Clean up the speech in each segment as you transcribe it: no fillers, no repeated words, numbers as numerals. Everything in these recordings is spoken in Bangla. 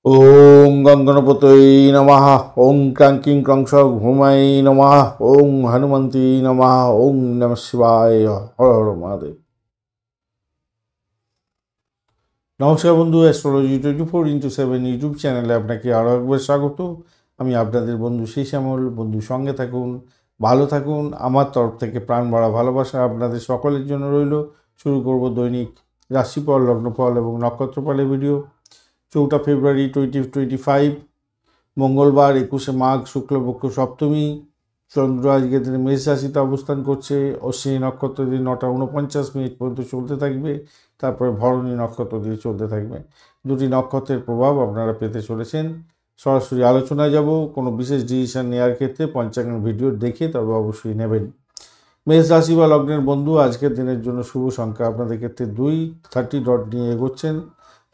ওং গঙ্গণপতয়ে নমঃ। ওং ক্রাঙ্কিং ক্রংশ ঘুমাই নমঃ। ওং হনুমন্তী নমঃ। ওং নমঃ শিবায়। হর হর মহাদেব। নমস্কার বন্ধু, অ্যাস্ট্রোলজি 24x7 ইউটিউব চ্যানেলে আপনাকে আরও একবার স্বাগত। আমি আপনাদের বন্ধু সেই শ্যামল। বন্ধু সঙ্গে থাকুন, ভালো থাকুন। আমার তরফ থেকে প্রাণ ভরা ভালোবাসা আপনাদের সকলের জন্য রইল। শুরু করব দৈনিক রাশিফল, লগ্নফল এবং নক্ষত্রফলের ভিডিও। 4 ফেব্রুয়ারি 2025, মঙ্গলবার, 21 মাঘ, শুক্লপক্ষ সপ্তমী। চন্দ্র আজকের দিনে মেষ রাশিতে অবস্থান করছে। অশ্বিনী নক্ষত্র দিয়ে 9:49 পর্যন্ত চলতে থাকবে, তারপরে ভরণী নক্ষত্র দিয়ে চলতে থাকবে। দুটি নক্ষত্রের প্রভাব আপনারা পেতে চলেছেন। সরাসরি আলোচনায় যাব। কোনো বিশেষ ডিসিশন নেওয়ার ক্ষেত্রে পঞ্চাঙ্গের ভিডিও দেখে তবে অবশ্যই নেবেন। মেষ রাশি বা লগ্নের বন্ধু, আজকের দিনের জন্য শুভ সংখ্যা আপনাদের ক্ষেত্রে 2, 30 ডট নিয়ে এগোচ্ছেন।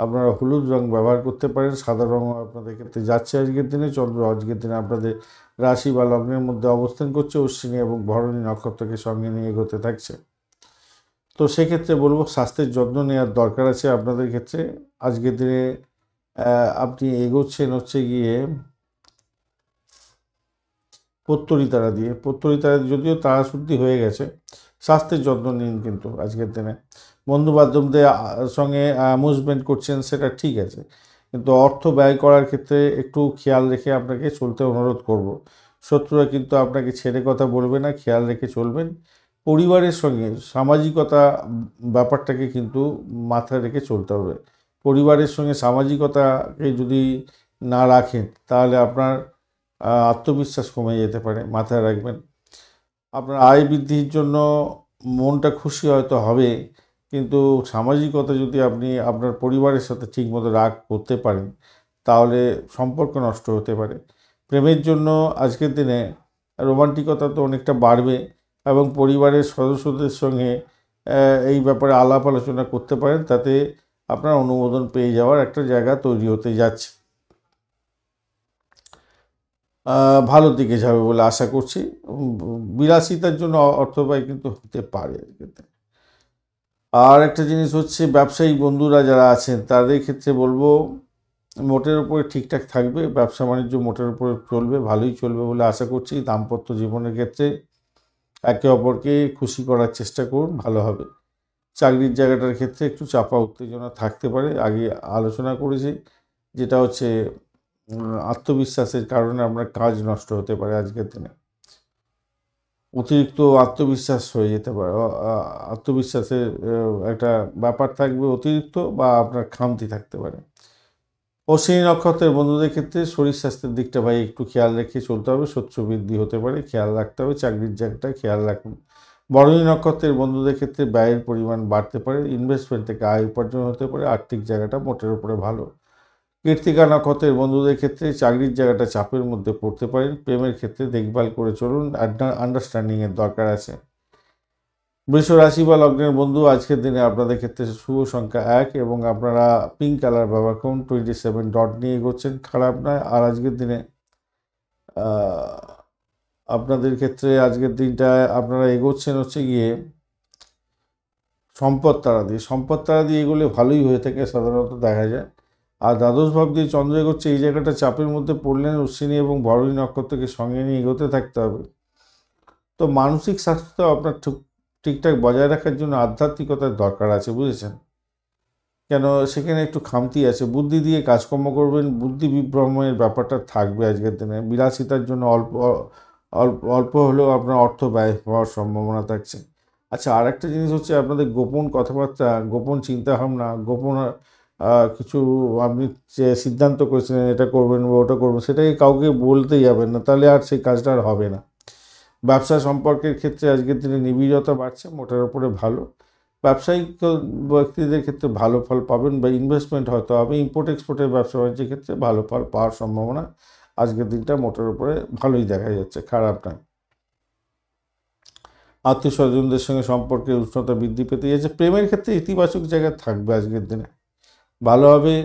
আপনারা হলুদ রং ব্যবহার করতে পারেন। সাদা রঙ আপনাদের ক্ষেত্রে যাচ্ছে আজকের দিনে। চন্দ্র আজকের দিনে আপনাদের রাশি বা লগ্নের মধ্যে অবস্থান করছে। অশ্বিনী এবং ভরণী নক্ষত্রকে সঙ্গে নিয়ে এগোতে থাকছে। তো সেক্ষেত্রে বলবো স্বাস্থ্যের যত্ন নেওয়ার দরকার আছে আপনাদের ক্ষেত্রে। আজকের দিনে আপনি এগোচ্ছেন হচ্ছে গিয়ে পত্তরি তারা দিয়ে। পত্তরি তারা যদিও তারা শুদ্ধি হয়ে গেছে, স্বাস্থ্যের যত্ন নিন কিন্তু আজকের দিনে। বন্ধু বান্ধবদের সঙ্গে মুভমেন্ট করছেন, সেটা ঠিক আছে, কিন্তু অর্থ ব্যয় করার ক্ষেত্রে একটু খেয়াল রেখে আপনাকে চলতে অনুরোধ করব। শত্রুরা কিন্তু আপনাকে ছেড়ে কথা বলবে না, খেয়াল রেখে চলবেন। পরিবারের সঙ্গে সামাজিকতা ব্যাপারটাকে কিন্তু মাথায় রেখে চলতে হবে। পরিবারের সঙ্গে সামাজিকতাকে যদি না রাখেন তাহলে আপনার আত্মবিশ্বাস কমে যেতে পারে, মাথায় রাখবেন। আপনার আয় বৃদ্ধির জন্য মনটা খুশি হয়তো হবে, কিন্তু সামাজিকতা যদি আপনি আপনার পরিবারের সাথে ঠিকমতো রাগ করতে পারেন তাহলে সম্পর্ক নষ্ট হতে পারে। প্রেমের জন্য আজকের দিনে রোমান্টিকতা তো অনেকটা বাড়বে এবং পরিবারের সদস্যদের সঙ্গে এই ব্যাপারে আলাপ আলোচনা করতে পারেন, তাতে আপনার অনুমোদন পেয়ে যাওয়ার একটা জায়গা তৈরি হতে যাচ্ছে। ভালো দিকে যাবে বলে আশা করছি। বিলাসিতার জন্য অর্থ ব্যয় কিন্তু হতে পারে। আর একটা জিনিস হচ্ছে, ব্যবসায়িক বন্ধুরা যারা আছেন তাদের ক্ষেত্রে বলবো মোটের উপরে ঠিকঠাক থাকবে। ব্যবসা বাণিজ্য মোটের উপরে চলবে, ভালোই চলবে বলে আশা করছি। দাম্পত্য জীবনের ক্ষেত্রে একে অপরকে খুশি করার চেষ্টা করুন, ভালো হবে। চাকরির জায়গাটার ক্ষেত্রে একটু চাপা উত্তেজনা থাকতে পারে, আগে আলোচনা করেছি, যেটা হচ্ছে আত্মবিশ্বাসের কারণে আপনার কাজ নষ্ট হতে পারে আজকের দিনে। অতিরিক্ত আত্মবিশ্বাস হয়ে যেতে পারে, আত্মবিশ্বাসের একটা ব্যাপার থাকবে অতিরিক্ত, বা আপনার খামতি থাকতে পারে। অশ্বিনী নক্ষত্রের বন্ধুদের ক্ষেত্রে শরীর স্বাস্থ্যের দিকটা ভাই একটু খেয়াল রেখে চলতে হবে। শত্রু বৃদ্ধি হতে পারে, খেয়াল রাখতে হবে। চাকরির জায়গাটায় খেয়াল রাখুন। ভরণী নক্ষত্রের বন্ধুদের ক্ষেত্রে ব্যয়ের পরিমাণ বাড়তে পারে, ইনভেস্টমেন্ট থেকে আয় উপার্জন হতে পারে। আর্থিক জায়গাটা মোটের উপরে ভালো। কৃত্তিকা নক্ষত্রের বন্ধুদের ক্ষেত্রে চাকরির জায়গাটা চাপের মধ্যে পড়তে পারেন। প্রেমের ক্ষেত্রে দেখভাল করে চলুন, আন্ডারস্ট্যান্ডিংয়ের দরকার আছে। বৃষ রাশি বা লগ্নের বন্ধু, আজকের দিনে আপনাদের ক্ষেত্রে শুভ সংখ্যা 1 এবং আপনারা পিঙ্ক কালার ব্যবহার করুন। 27 ডট নিয়ে এগোচ্ছেন, খারাপ নয়। আর আজকের দিনে আপনাদের ক্ষেত্রে আজকের দিনটায় আপনারা এগোচ্ছেন হচ্ছে গিয়ে সম্পদ তারা দিয়ে এগোলে ভালোই হয়ে থাকে, সাধারণত দেখা যায়। আর দ্বাদশ ভাব দিয়ে চন্দ্র এগোচ্ছে, এই জায়গাটা চাপের মধ্যে পড়লেন। অশ্বিনী এবং ভরণী নক্ষত্রকে সঙ্গে নিয়ে এগোতে থাকতে হবে। তো মানসিক স্বাস্থ্য আপনার ঠিকঠাক বজায় রাখার জন্য আধ্যাত্মিকতার দরকার আছে, বুঝেছেন? কেন সেখানে একটু খামতি আছে। বুদ্ধি দিয়ে কাজকর্ম করবেন, বুদ্ধি বিভ্রমের ব্যাপারটা থাকবে আজকের দিনে। বিলাসিতার জন্য অল্প হলেও আপনার অর্থ ব্যয় হওয়ার সম্ভাবনা থাকছে। আচ্ছা, আর একটা জিনিস হচ্ছে, আপনাদের গোপন কথাবার্তা, গোপন চিন্তাভাবনা, গোপন কিছু আপনি যে সিদ্ধান্ত করেছিলেন এটা করবেন বা ওটা করবেন, সেটাকে কাউকে বলতে যাবেন না, তাহলে আর সেই কাজটা আর হবে না। ব্যবসা সম্পর্কের ক্ষেত্রে আজকের দিনে নিবিড়তা বাড়ছে, মোটের উপরে ভালো। ব্যবসায়িক ব্যক্তিদের ক্ষেত্রে ভালো ফল পাবেন, বা ইনভেস্টমেন্ট হয়তো হবে। ইম্পোর্ট এক্সপোর্টের ব্যবসা বাণিজ্যের ক্ষেত্রে ভালো ফল পাওয়ার সম্ভাবনা আজকের দিনটা মোটের উপরে ভালোই দেখা যাচ্ছে, খারাপ নয়। আত্মীয় স্বজনদের সঙ্গে সম্পর্কের উষ্ণতা বৃদ্ধি পেতে যাচ্ছে। প্রেমের ক্ষেত্রে ইতিবাচক জায়গায় থাকবে আজকের দিনে, ভালো হবে।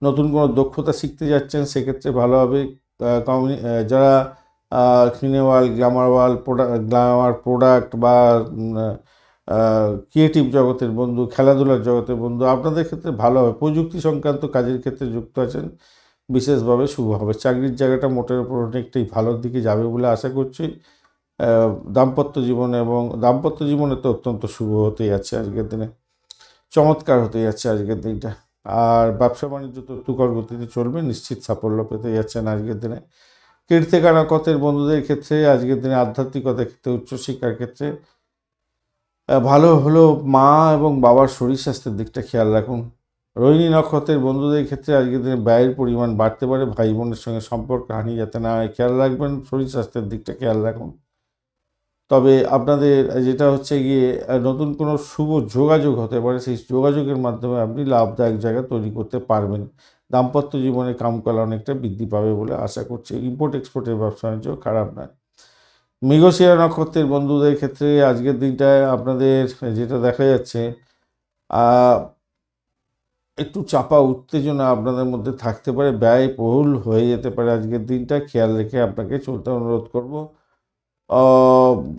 নতুন কোনো দক্ষতা শিখতে যাচ্ছেন, সেক্ষেত্রে ভালো হবে। যারা সিনেওয়াল, গ্ল্যামার প্রোডাক্ট বা ক্রিয়েটিভ জগতের বন্ধু, খেলাধুলার জগতের বন্ধু, আপনাদের ক্ষেত্রে ভালো হবে। প্রযুক্তি সংক্রান্ত কাজের ক্ষেত্রে যুক্ত আছেন, বিশেষভাবে শুভ হবে। চাকরির জায়গাটা মোটের উপর অনেকটাই ভালোর দিকে যাবে বলে আশা করছি। দাম্পত্য জীবনে তো অত্যন্ত শুভ হতেই যাচ্ছে আজকের দিনে, চমৎকার হতে যাচ্ছে আজকের দিনটা। আর ব্যবসা বাণিজ্য তো তুখর গতিতে চলবে, নিশ্চিত সাফল্য পেতে যাচ্ছেন আজকের দিনে। কীর্তিকা নক্ষত্রের বন্ধুদের ক্ষেত্রে আজকের দিনে আধ্যাত্মিকতার ক্ষেত্রে, উচ্চশিক্ষার ক্ষেত্রে ভালো হলেও মা এবং বাবার শরীর স্বাস্থ্যের দিকটা খেয়াল রাখুন। রোহিণী নক্ষত্রের বন্ধুদের ক্ষেত্রে আজকের দিনে ব্যয়ের পরিমাণ বাড়তে পারে, ভাই বোনের সঙ্গে সম্পর্ক হানি যাতে না হয় খেয়াল রাখবেন, শরীর স্বাস্থ্যের দিকটা খেয়াল রাখুন। তবে আপনাদের যেটা হচ্ছে গিয়ে নতুন কোনো শুভ যোগাযোগ হতে পারে, সেই যোগাযোগের মাধ্যমে আপনি লাভদায়ক জায়গা তৈরি করতে পারবেন। দাম্পত্য জীবনে কামকলা অনেকটা বৃদ্ধি পাবে বলে আশা করছি। ইম্পোর্ট এক্সপোর্টের ব্যবসা বাণিজ্য খারাপ নয়। মৃগশিরা নক্ষত্রের বন্ধুদের ক্ষেত্রে আজকের দিনটায় আপনাদের যেটা দেখা যাচ্ছে, একটু চাপা উত্তেজনা আপনাদের মধ্যে থাকতে পারে, ব্যয়বহুল হয়ে যেতে পারে আজকের দিনটা, খেয়াল রেখে আপনাকে চলতে অনুরোধ করব।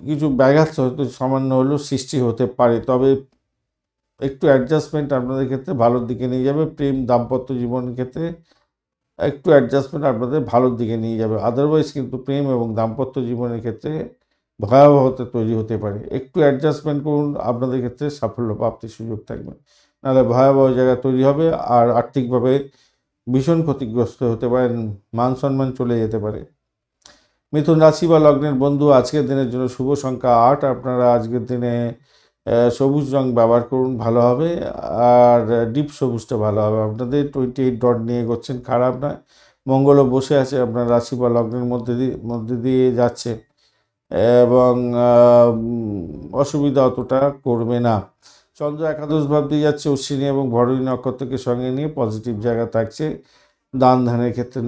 কিছু ব্যাঘাত হয়তো সামান্য হলেও সৃষ্টি হতে পারে, তবে একটু অ্যাডজাস্টমেন্ট আপনাদের ক্ষেত্রে ভালোর দিকে নিয়ে যাবে। প্রেম দাম্পত্য জীবনের ক্ষেত্রে একটু অ্যাডজাস্টমেন্ট আপনাদের ভালোর দিকে নিয়ে যাবে। আদারওয়াইজ কিন্তু প্রেম এবং দাম্পত্য জীবনের ক্ষেত্রে ভয়াবহতা তৈরি হতে পারে। একটু অ্যাডজাস্টমেন্ট করুন, আপনাদের ক্ষেত্রে সাফল্য প্রাপ্তির সুযোগ থাকবে, নাহলে ভয়াবহ জায়গা তৈরি হবে। আর আর্থিকভাবে ভীষণ ক্ষতিগ্রস্ত হতে পারেন, মান সম্মান চলে যেতে পারে। মিথুন রাশি বা লগ্নের বন্ধু, আজকের দিনের জন্য শুভ সংখ্যা 8। আপনারা আজকের দিনে সবুজ রং ব্যবহার করুন, ভালো হবে। আর ডিপ সবুজটা ভালো হবে আপনাদের। 28 ডট নিয়ে এগোচ্ছেন, খারাপ নয়। মঙ্গলও বসে আছে আপনার রাশি বা লগ্নের মধ্যে দিয়ে যাচ্ছে, এবং অসুবিধা অতটা করবে না। চন্দ্র একাদশ ভাব দিয়ে যাচ্ছে, অশ্বিনী এবং ভরণী নক্ষত্রকে সঙ্গে নিয়ে পজিটিভ জায়গা থাকছে। দান ধ্যানের ক্ষেত্রে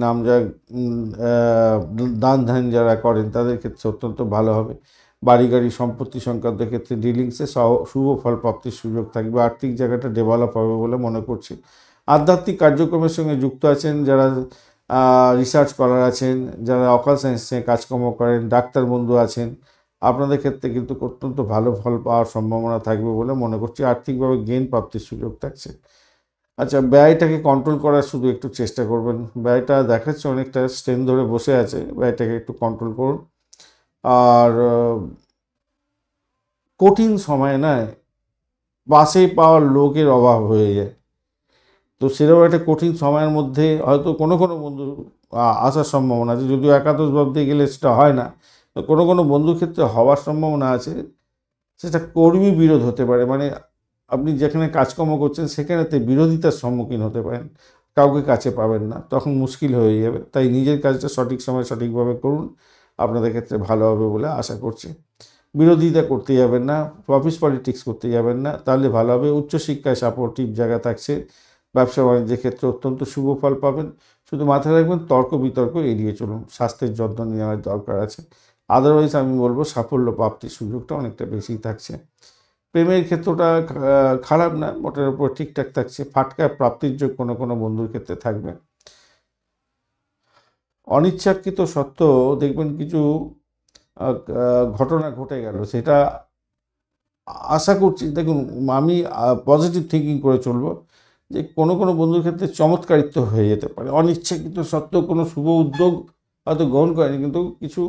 দান ধ্যান যারা করেন তাদের ক্ষেত্রে অত্যন্ত ভালো হবে। বাড়ি গাড়ি সম্পত্তি সংক্রান্ত ক্ষেত্রে ডিলিংসে শুভ ফল প্রাপ্তির সুযোগ থাকবে। আর্থিক জায়গাটা ডেভেলপ হবে বলে মনে করছি। আধ্যাত্মিক কার্যক্রমের সঙ্গে যুক্ত আছেন যারা, রিসার্চ করার আছেন, যারা অকাল সায়েন্সে কাজকর্ম করেন, ডাক্তার বন্ধু আছেন, আপনাদের ক্ষেত্রে কিন্তু অত্যন্ত ভালো ফল পাওয়ার সম্ভাবনা থাকবে বলে মনে করছি। আর্থিকভাবে গেইন প্রাপ্তির সুযোগ থাকছে। আচ্ছা, ব্যয়টাকে কন্ট্রোল করার শুধু একটু চেষ্টা করবেন। ব্যয়টা দেখাচ্ছে অনেকটা স্ট্রেন ধরে বসে আছে, ব্যয়টাকে একটু কন্ট্রোল করুন। আর কঠিন সময়ে না বাসে পাওয়ার লোকের অভাব হয়ে যায়, তো সেরকম একটা কঠিন সময়ের মধ্যে হয়তো কোনো বন্ধু আসার সম্ভাবনা আছে, যদিও একাদশ ভাব দিয়ে গেলে সেটা হয় না, তো কোনো বন্ধুর ক্ষেত্রে হওয়ার সম্ভাবনা আছে। সেটা কর্মী বিরোধ হতে পারে, মানে আপনি যেখানে কাজকর্ম করছেন সেখানেতে বিরোধিতার সম্মুখীন হতে পারেন, কাউকে কাছে পাবেন না, তখন মুশকিল হয়ে যাবে। তাই নিজের কাজটা সঠিক সময় সঠিকভাবে করুন, আপনাদের ক্ষেত্রে ভালো হবে বলে আশা করছি। বিরোধিতা করতে যাবেন না, অফিস পলিটিক্স করতে যাবেন না, তাহলে ভালো হবে। উচ্চশিক্ষায় সাপোর্টিভ জায়গা থাকছে, ব্যবসা বাণিজ্যের ক্ষেত্রে অত্যন্ত শুভ ফল পাবেন। শুধু মাথায় রাখবেন তর্ক বিতর্ক এড়িয়ে চলুন, স্বাস্থ্যের যত্ন নেওয়ার দরকার আছে। আদারওয়াইজ আমি বলবো সাফল্য প্রাপ্তির সুযোগটা অনেকটা বেশি থাকছে। প্রেমের ক্ষেত্রটা খারাপ না, মোটের উপর ঠিকঠাক থাকছে। ফাটকা প্রাপ্তির যোগ কোনো বন্ধুর ক্ষেত্রে থাকবে। অনিচ্ছাকৃত সত্ত্বেও দেখবেন কিছু ঘটনা ঘটে গেল, সেটা আশা করছি, দেখুন আমি পজিটিভ থিঙ্কিং করে চলবো যে কোনো বন্ধুর ক্ষেত্রে চমৎকারিত্ব হয়ে যেতে পারে। অনিচ্ছাকৃত সত্ত্বেও কোনো শুভ উদ্যোগ হয়তো গ্রহণ করেনি, কিন্তু কিছু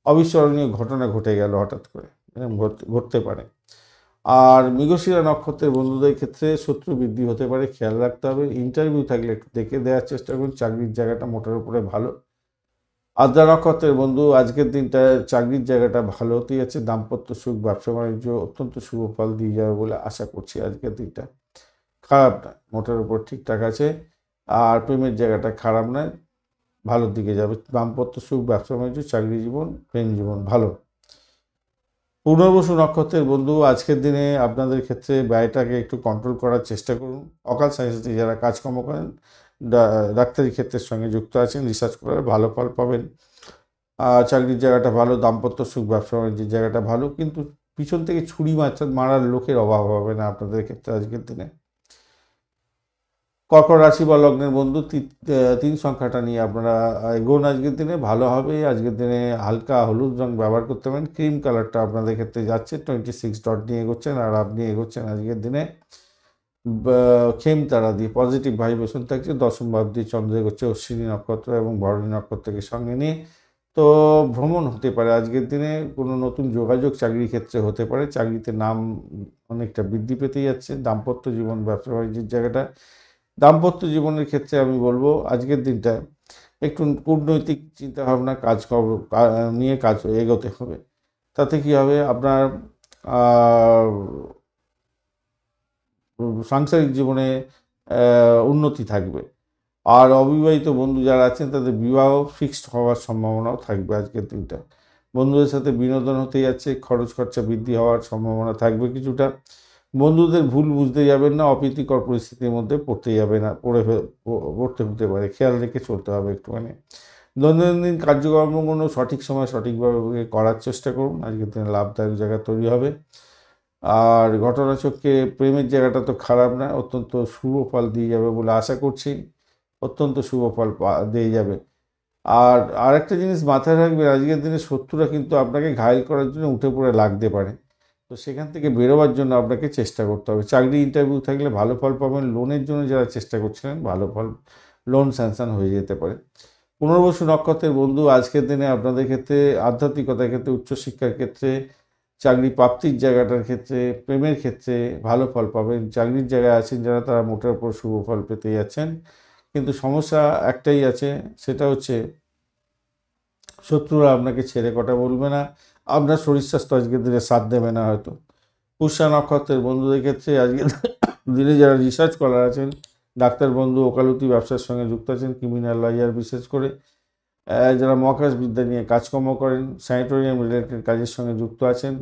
অবিস্মরণীয় ঘটনা ঘটে গেল হঠাৎ করে, ঘটতে পারে। আর মৃগশিরা নক্ষত্রের বন্ধুদের ক্ষেত্রে শত্রু বৃদ্ধি হতে পারে, খেয়াল রাখতে হবে। ইন্টারভিউ থাকলে একটু দেখে দেওয়ার চেষ্টা করুন, চাকরির জায়গাটা মোটের উপরে ভালো। আদ্রা নক্ষত্রের বন্ধু, আজকের দিনটা চাকরির জায়গাটা ভালো হতেই যাচ্ছে। দাম্পত্য সুখ, ব্যবসা বাণিজ্য অত্যন্ত শুভ ফল দিয়ে যাবে বলে আশা করছি। আজকের দিনটা খারাপ নয়, মোটের উপর ঠিকঠাক আছে। আর প্রেমের জায়গাটা খারাপ নয়, ভালোর দিকে যাবে। দাম্পত্য সুখ, ব্যবসা বাণিজ্য, চাকরি জীবন, প্রেম জীবন ভালো। পুনর্বসু নক্ষত্রের বন্ধু, আজকের দিনে আপনাদের ক্ষেত্রে ব্যয়টাকে একটু কন্ট্রোল করার চেষ্টা করুন। অকাল সায়েন্সে যারা কাজকর্ম করেন, ডাক্তারি ক্ষেত্রের সঙ্গে যুক্ত আছেন, রিসার্চ করে ভালো ফল পাবেন। চাকরির জায়গাটা ভালো, দাম্পত্য সুখ, ব্যবসা বাণিজ্যের জায়গাটা ভালো, কিন্তু পিছন থেকে ছুরি মারার লোকের অভাব হবে না আপনাদের ক্ষেত্রে আজকের দিনে। কর্কট রাশি বা লগ্নের বন্ধু, 3 সংখ্যাটা নিয়ে আপনারা এগোন আজকের দিনে, ভালো হবে। আজকের দিনে হালকা হলুদ রং ব্যবহার করতে পারেন। ক্রিম কালারটা আপনাদের ক্ষেত্রে যাচ্ছে, 26 ডট নিয়ে এগোচ্ছেন, আর আপনি এগোচ্ছেন আজকের দিনে খেমতারা দিয়ে পজিটিভ ভাইব্রেশন থাকছে। দশম ভাব দিয়ে চন্দ্র এগোচ্ছে অশ্বিনী নক্ষত্র এবং ভরণী নক্ষত্রকে সঙ্গে নিয়ে। তো ভ্রমণ হতে পারে আজকের দিনে, কোনো নতুন যোগাযোগ চাকরির ক্ষেত্রে হতে পারে, চাকরিতে নাম অনেকটা বৃদ্ধি পেতে যাচ্ছে। দাম্পত্য জীবন, ব্যবসা বাণিজ্যের জায়গাটা, দাম্পত্য জীবনের ক্ষেত্রে আমি বলবো আজকের দিনটা একটু কূটনৈতিক চিন্তাভাবনা নিয়ে কাজ এগোতে হবে। তাতে কি হবে, আপনার সাংসারিক জীবনে উন্নতি থাকবে। আর অবিবাহিত বন্ধু যারা আছেন তাদের বিবাহ ফিক্সড হওয়ার সম্ভাবনাও থাকবে আজকের দিনটা। বন্ধুদের সাথে বিনোদন হতে যাচ্ছে, খরচ খরচা বৃদ্ধি হওয়ার সম্ভাবনা থাকবে কিছুটা। বন্ধুদের ভুল বুঝতে যাবেন না, অপ্রীতিকর পরিস্থিতির মধ্যে পড়তে হতে পারে, খেয়াল রেখে চলতে হবে একটুখানি। দৈনন্দিন কার্যকর্মগুলো সঠিক সময় সঠিকভাবে করার চেষ্টা করুন, আজকের দিনে লাভদায়ক জায়গা তৈরি হবে। আর ঘটনাচক্রে প্রেমের জায়গাটা তো খারাপ না, অত্যন্ত শুভ ফল দিয়ে যাবে বলে আশা করছি, অত্যন্ত শুভ ফল দিয়ে যাবে। আর আরেকটা জিনিস মাথায় রাখবেন, আজকের দিনে শত্রুরা কিন্তু আপনাকে ঘায়েল করার জন্য উঠে পড়ে লাগতে পারে। তো সেখান থেকে বেরোবার জন্য আপনাকে চেষ্টা করতে হবে। চাকরি ইন্টারভিউ থাকলে ভালো ফল পাবেন। লোনের জন্য যারা চেষ্টা করছিলেন ভালো ফল, লোন স্যাংশন হয়ে যেতে পারে। পুনর্বসু নক্ষত্রের বন্ধু আজকের দিনে আপনাদের ক্ষেত্রে আধ্যাত্মিকতার ক্ষেত্রে, উচ্চশিক্ষার ক্ষেত্রে, চাকরি প্রাপ্তির জায়গাটার ক্ষেত্রে, প্রেমের ক্ষেত্রে ভালো ফল পাবেন। চাকরির জায়গায় আছেন যারা, তারা মোটের উপর শুভ ফল পেতে যাচ্ছেন। কিন্তু সমস্যা একটাই আছে, সেটা হচ্ছে শত্রুরা আপনাকে ছেড়ে কথা বলবে না, আপনার শরীর স্বাস্থ্য আজকের দিনে সাথ দেবে না হয়তো। পুষ্যা নক্ষত্রের বন্ধুদের ক্ষেত্রে আজকের দিনে যারা রিসার্চ করার আছেন, ডাক্তার বন্ধু, ওকালতি ব্যবসার সঙ্গে যুক্ত আছেন, ক্রিমিনাল লয়ার বিশেষ করে, যারা মহাকাশ বিদ্যা নিয়ে কাজকর্ম করেন, স্যানিটোরিয়াম রিলেটেড কাজের সঙ্গে যুক্ত আছেন,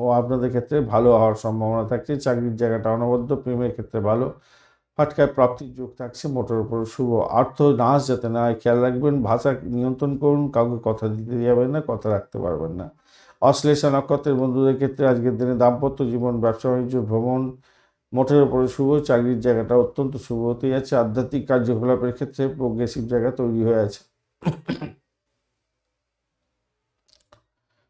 ও আপনাদের ক্ষেত্রে ভালো হওয়ার সম্ভাবনা থাকছে। চাকরির জায়গাটা অনবদ্য, প্রেমের ক্ষেত্রে ভালো, ফাটকায় প্রাপ্তির যোগ থাকছে, মোটর উপর শুভ। অর্থ নাশ যাতে না হয় খেয়াল রাখবেন, ভাষা নিয়ন্ত্রণ করুন, কাউকে কথা দিতে যাবেন না, কথা রাখতে পারবেন না। অশ্লেষা নক্ষত্রের বন্ধুদের ক্ষেত্রে আজকের দিনে দাম্পত্য জীবন, ব্যবসা বাণিজ্য, ভ্রমণ মোটের উপরে শুভ। চাকরির জায়গাটা অত্যন্ত শুভ হতে যাচ্ছে। আধ্যাত্মিক কার্যকলাপের ক্ষেত্রে প্রোগ্রেসিভ জায়গা তৈরি হয়ে আছে।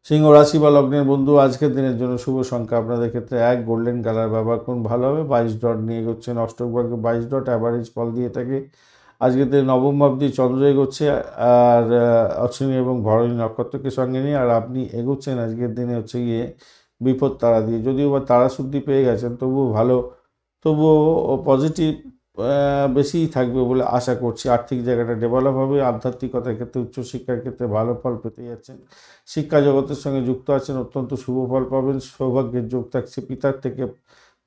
সিংহ রাশি বা লগ্নের বন্ধু আজকের দিনের জন্য শুভ সংখ্যা আপনাদের ক্ষেত্রে 1, গোল্ডেন কালার ব্যবহার করুন, ভালো হবে। 22 ডট নিয়ে এগোচ্ছেন, অষ্টক ভাগ্যে 22 ডট অ্যাভারেজ ফল দিয়ে থাকে। আজকের দিনে নবম ভাব দিয়ে চন্দ্র এগোচ্ছে, আর অশ্বিনী এবং ভরণী নক্ষত্রকে সঙ্গে নিয়ে, আর আপনি এগোচ্ছেন আজকের দিনে হচ্ছে গিয়ে বিপদ তারা দিয়ে। যদিও বা তারা শুদ্ধি পেয়ে গেছেন, তবুও ভালো, তবুও পজিটিভ বেশিই থাকবে বলে আশা করছি। আর্থিক জায়গাটা ডেভেলপ হবে। আধ্যাত্মিকতার ক্ষেত্রে, উচ্চশিক্ষার ক্ষেত্রে ভালো ফল পেতে যাচ্ছেন। শিক্ষা জগতের সঙ্গে যুক্ত আছেন, অত্যন্ত শুভ ফল পাবেন। সৌভাগ্যের যোগ থাকছে, পিতার থেকে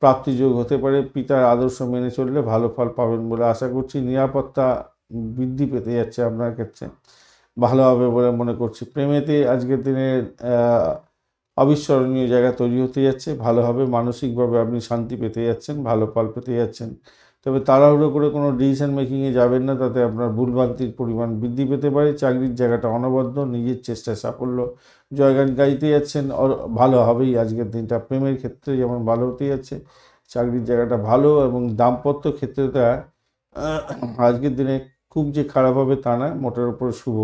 প্রাপ্তি যোগ হতে পারে। পিতার আদর্শ মেনে চললে ভালো ফল পাবেন বলে আশা করছি। নিরাপত্তা বৃদ্ধি পেতে যাচ্ছে আপনার ক্ষেত্রে, ভালো হবে বলে মনে করছি। প্রেমেতে আজকের দিনে অবিস্মরণীয় জায়গা তৈরি হতে যাচ্ছে, ভালো হবে। মানসিকভাবে আপনি শান্তি পেতে যাচ্ছেন, ভালো ফল পেতে যাচ্ছেন। তবে তাড়াহুড়ো করে কোনো ডিসিশন মেকিংয়ে যাবেন না, তাতে আপনার ভুলভ্রান্তির পরিমাণ বৃদ্ধি পেতে পারে। চাকরির জায়গাটা অনবদ্য, নিজের চেষ্টায় সাফল্য, জয়গান গাইতে যাচ্ছেন, ভালো হবেই আজকের দিনটা। প্রেমের ক্ষেত্রে যেমন ভালো হতে যাচ্ছে, চাকরির জায়গাটা ভালো, এবং দাম্পত্য ক্ষেত্রেটা আজকের দিনে খুব যে খারাপ হবে তা না, মোটের উপর শুভ।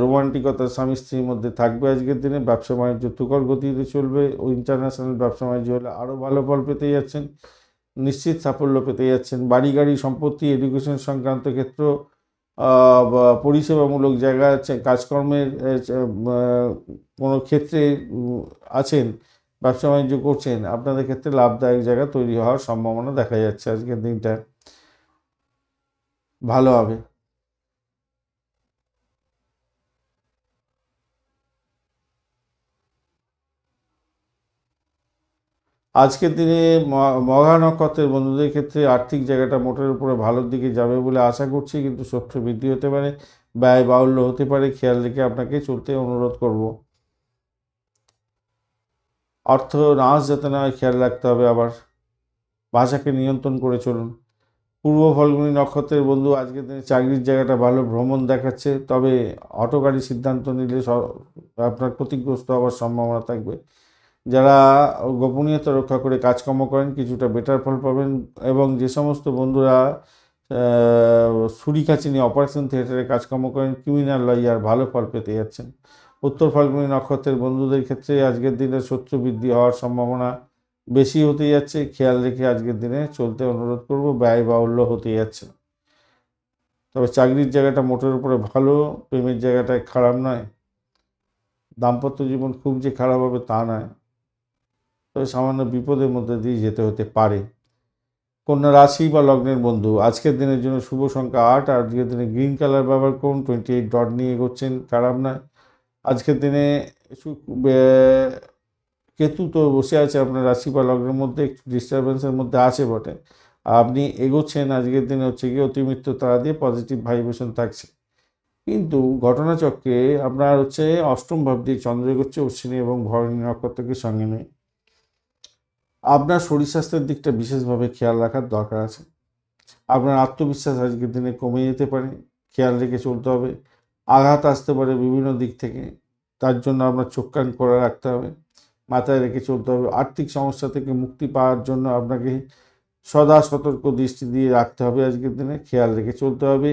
রোমান্টিকতা স্বামী স্ত্রীর মধ্যে থাকবে আজকের দিনে। ব্যবসা বাণিজ্য তুখর গতিতে চলবে। ও ইন্টারন্যাশনাল ব্যবসা বাণিজ্য হলে আরও ভালো ফল পেতে যাচ্ছেন, নিশ্চিত সাফল্য পেতে যাচ্ছেন। বাড়ি গাড়ি সম্পত্তি, এডুকেশন সংক্রান্ত ক্ষেত্র, বা পরিষেবামূলক জায়গা আছে, কাজকর্মের কোনো ক্ষেত্রে আছেন, ব্যবসা বাণিজ্য করছেন, আপনাদের ক্ষেত্রে লাভদায়ক জায়গা তৈরি হওয়ার সম্ভাবনা দেখা যাচ্ছে। আজকের দিনটা ভালো হবে। আজকের দিনে মঘা নক্ষত্রের বন্ধুদের ক্ষেত্রে আর্থিক জায়গাটা মোটের উপরে ভালোর দিকে যাবে বলে আশা করছি, কিন্তু শত্রু বৃদ্ধি হতে পারে, ব্যয় বাহুল্য হতে পারে, খেয়াল রেখে আপনাকে চলতে অনুরোধ করব। অর্থ নাশ যাতে না হয় খেয়াল রাখতে হবে। আবার ভাষাকে নিয়ন্ত্রণ করে চলুন। পূর্ব ফল্গুনী নক্ষত্রের বন্ধু আজকের দিনে চাকরির জায়গাটা ভালো, ভ্রমণ দেখাচ্ছে, তবে হঠকারী সিদ্ধান্ত নিলে আপনার ক্ষতিগ্রস্ত হওয়ার সম্ভাবনা থাকবে। যারা গোপনীয়তা রক্ষা করে কাজকর্ম করেন কিছুটা বেটার ফল পাবেন। এবং যে সমস্ত বন্ধুরা ছুরি কাছি নিয়ে অপারেশন থিয়েটারে কাজকর্ম করেন, ক্রিমিনাল লয়ার, ভালো ফল পেতে যাচ্ছেন। উত্তর ফাল্গুনী নক্ষত্রের বন্ধুদের ক্ষেত্রে আজকের দিনে শত্রু বৃদ্ধি হওয়ার সম্ভাবনা বেশি হতে যাচ্ছে, খেয়াল রেখে আজকের দিনে চলতে অনুরোধ করব। ব্যয় বাহুল্য হতে যাচ্ছে। তবে চাকরির জায়গাটা মোটের উপরে ভালো, প্রেমের জায়গাটায় খারাপ নয়। দাম্পত্য জীবন খুব যে খারাপ হবে তা নয়, তবে সামান্য বিপদের মধ্যে দিয়ে যেতে হতে পারে। কন্যা রাশি বা লগ্নের বন্ধু, আজকের দিনের জন্য শুভ সংখ্যা 8। আজকের দিনে গ্রিন কালার ব্যবহার করুন। 28 ডট নিয়ে এগোচ্ছেন, খারাপ নয়। আজকের দিনে কেতু তো বসে আছে আপনার রাশি বা লগ্নের মধ্যে, একটু ডিস্টারবেন্সের মধ্যে আছে বটে। আপনি এগোচ্ছেন আজকের দিনে হচ্ছে গিয়ে অতিমিত্র তারা দিয়ে, পজিটিভ ভাইব্রেশন থাকছে। কিন্তু ঘটনাচক্রে আপনার হচ্ছে অষ্টম ভাব দিয়ে চন্দ্র এগোচ্ছে অশ্বিনী এবং ভরণী নক্ষত্রকে সঙ্গে নিয়ে। আপনার শরীর স্বাস্থ্যের দিকটা বিশেষভাবে খেয়াল রাখার দরকার আছে। আপনার আত্মবিশ্বাস আজকের দিনে কমে যেতে পারে, খেয়াল রেখে চলতে হবে। আঘাত আসতে পারে বিভিন্ন দিক থেকে, তার জন্য আপনার চোখ কান করে রাখতে হবে, মাথায় রেখে চলতে হবে। আর্থিক সমস্যা থেকে মুক্তি পাওয়ার জন্য আপনাকে সদা সতর্ক দৃষ্টি দিয়ে রাখতে হবে। আজকের দিনে খেয়াল রেখে চলতে হবে।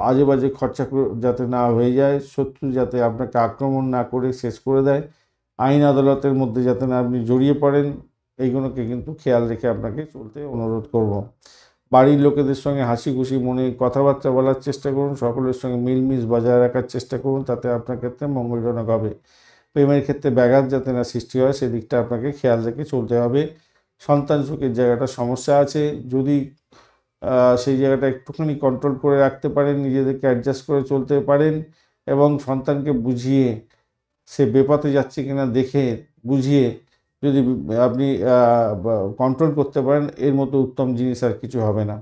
আজে বাজে খরচা যাতে না হয়ে যায়, শত্রু যাতে আপনাকে আক্রমণ না করে শেষ করে দেয়, আইন আদালতের মধ্যে যাতে না আপনি জড়িয়ে পড়েন, এইগুলোকে কিন্তু খেয়াল রেখে আপনাকে চলতে অনুরোধ করব। বাড়ির লোকেদের সঙ্গে হাসি খুশি মনে কথাবার্তা বলার চেষ্টা করুন, সকলের সঙ্গে মিলমিশ বজায় রাখার চেষ্টা করুন, তাতে আপনার ক্ষেত্রে মঙ্গলজনক হবে। প্রেমের ক্ষেত্রে ব্যাঘাত যাতে না সৃষ্টি হয় সেদিকটা আপনাকে খেয়াল রেখে চলতে হবে। সন্তান সুখের জায়গাটা সমস্যা আছে, যদি সেই জায়গাটা একটুখানি কন্ট্রোল করে রাখতে পারেন, নিজেদেরকে অ্যাডজাস্ট করে চলতে পারেন এবং সন্তানকে বুঝিয়ে সে বেপথে যাচ্ছে কিনা দেখে বুঝিয়ে যদি আপনি কন্ট্রোল করতে পারেন, এর মতো উত্তম জিনিস আর কিছু হবে না।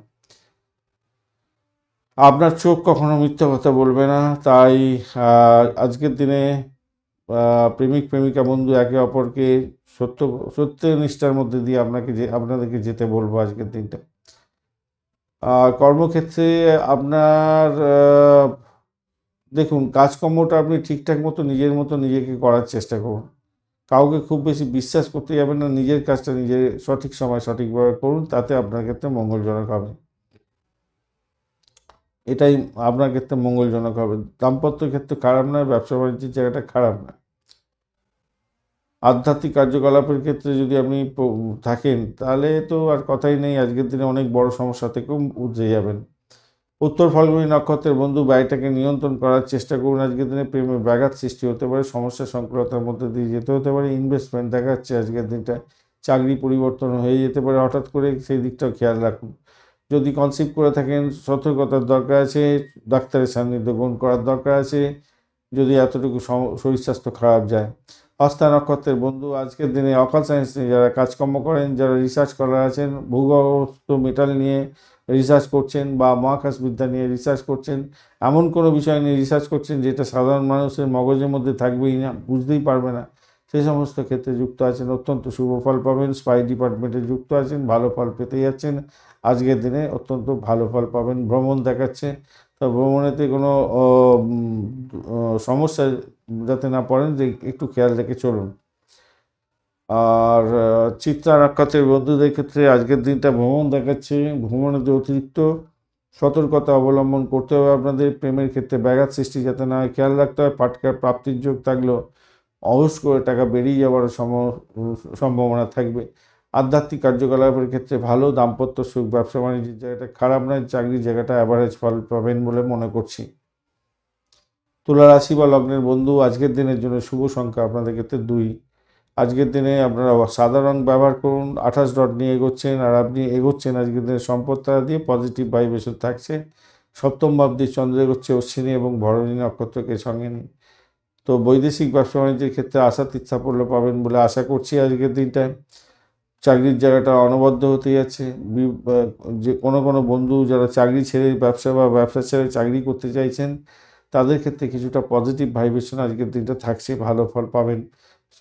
আপনার চোখ কখনো মিথ্যা কথা বলবে না, তাই আজকের দিনে প্রেমিক প্রেমিকা বন্ধু একে অপরকে সত্যনিষ্ঠার মধ্যে দিয়ে আপনাদেরকে যেতে বলবো আজকের দিনটা। কর্মক্ষেত্রে আপনার দেখুন, কাজকর্মটা আপনি ঠিকঠাক মতো নিজের মতো নিজেকে করার চেষ্টা করুন। কাউকে খুব বেশি বিশ্বাস করতে যাবেন না, নিজের কাজটা নিজের সঠিক সময় সঠিকভাবে করুন, তাতে আপনার ক্ষেত্রে মঙ্গলজনক হবে। এটাই আপনার ক্ষেত্রে মঙ্গলজনক হবে। দাম্পত্য ক্ষেত্রে খারাপ নয়, ব্যবসা বাণিজ্যের জায়গাটা খারাপ নয়। আধ্যাত্মিক কার্যকলাপের ক্ষেত্রে যদি আপনি থাকেন তাহলে তো আর কথাই নেই, আজকের দিনে অনেক বড় সমস্যা থেকেও উঠে যাবেন। উত্তর ফাল্গুনী নক্ষত্রের বন্ধু, ব্যয়টাকে নিয়ন্ত্রণ করার চেষ্টা করুন। আজকের দিনে প্রেমে ব্যাঘাত সৃষ্টি হতে পারে, সমস্যা সংকুলতার মধ্যে দিয়ে যেতে হতে পারে। ইনভেস্টমেন্ট দেখাচ্ছে আজকের দিনটা, চাকরি পরিবর্তন হয়ে যেতে পারে হঠাৎ করে, সেই দিকটাও খেয়াল রাখুন। যদি কনসিভ করে থাকেন সতর্কতার দরকার আছে, ডাক্তারের সান্নিধ্য গ্রহণ করার দরকার আছে যদি এতটুকু শরীর স্বাস্থ্য খারাপ যায়। হস্তা নক্ষত্রের বন্ধু, আজকের দিনে অকাল সায়েন্স নিয়ে যারা কাজকর্ম করেন, যারা রিসার্চ করার আছেন, ভূগর্ভস্থ মেটাল নিয়ে রিসার্চ করছেন বা মহাকাশবিদ্যা নিয়ে রিসার্চ করছেন, এমন কোনো বিষয় নিয়ে রিসার্চ করছেন যেটা সাধারণ মানুষের মগজের মধ্যে থাকবেই না, বুঝতেই পারবে না, সেই সমস্ত ক্ষেত্রে যুক্ত আছেন, অত্যন্ত শুভ ফল পাবেন। স্পাই ডিপার্টমেন্টে যুক্ত আছেন, ভালো ফল পেতে যাচ্ছেন। আজকের দিনে অত্যন্ত ভালো ফল পাবেন। ভ্রমণ দেখাচ্ছে, তো ভ্রমণেতে কোনো সমস্যা যাতে না পড়েন, যে একটু খেয়াল রেখে চলুন। আর চিত্রা নক্ষত্রের বন্ধুদের ক্ষেত্রে আজকের দিনটা ভ্রমণ দেখাচ্ছে, ভ্রমণেতে অতিরিক্ত সতর্কতা অবলম্বন করতে হবে আপনাদের। প্রেমের ক্ষেত্রে ব্যাঘাত সৃষ্টি যাতে না হয় খেয়াল রাখতে হবে। পাটকার প্রাপ্তির যোগ থাকলেও অবশ্য করে টাকা বেরিয়ে যাওয়ার সম্ভাবনা থাকবে। আধ্যাত্মিক কার্যকলাপের ক্ষেত্রে ভালো, দাম্পত্য সুখ, ব্যবসা বাণিজ্যের জায়গাটা খারাপ নয়, চাকরির জায়গাটা অ্যাভারেজ ফল পাবেন বলে মনে করছি। তুলা রাশি বা লগ্নের বন্ধু, আজকের দিনের জন্য শুভ সংখ্যা আপনাদের ক্ষেত্রে 2। আজকের দিনে আপনারা সাদা রং ব্যবহার করুন। 28 ডট নিয়ে এগোচ্ছেন, আর আপনি এগোচ্ছেন আজকের দিনে সম্পদ তারা দিয়ে, পজিটিভ ভাইব্রেশন থাকছে। সপ্তম ভাব দিয়ে চন্দ্র এগোচ্ছে অশ্বিনী এবং ভরণী নক্ষত্রকে সঙ্গে নিয়ে। তো বৈদেশিক ব্যবসা বাণিজ্যের ক্ষেত্রে আশা সাফল্য পাবেন বলে আশা করছি আজকের দিনটায়। চাকরির জায়গাটা অনবদ্য হতে যাচ্ছে। যে কোনো বন্ধু যারা চাকরি ছেড়ে ব্যবসা বা ব্যবসা ছেড়ে চাকরি করতে চাইছেন, তাদের ক্ষেত্রে কিছুটা পজিটিভ ভাইব্রেশন আজকের দিনটা থাকছে, ভালো ফল পাবেন।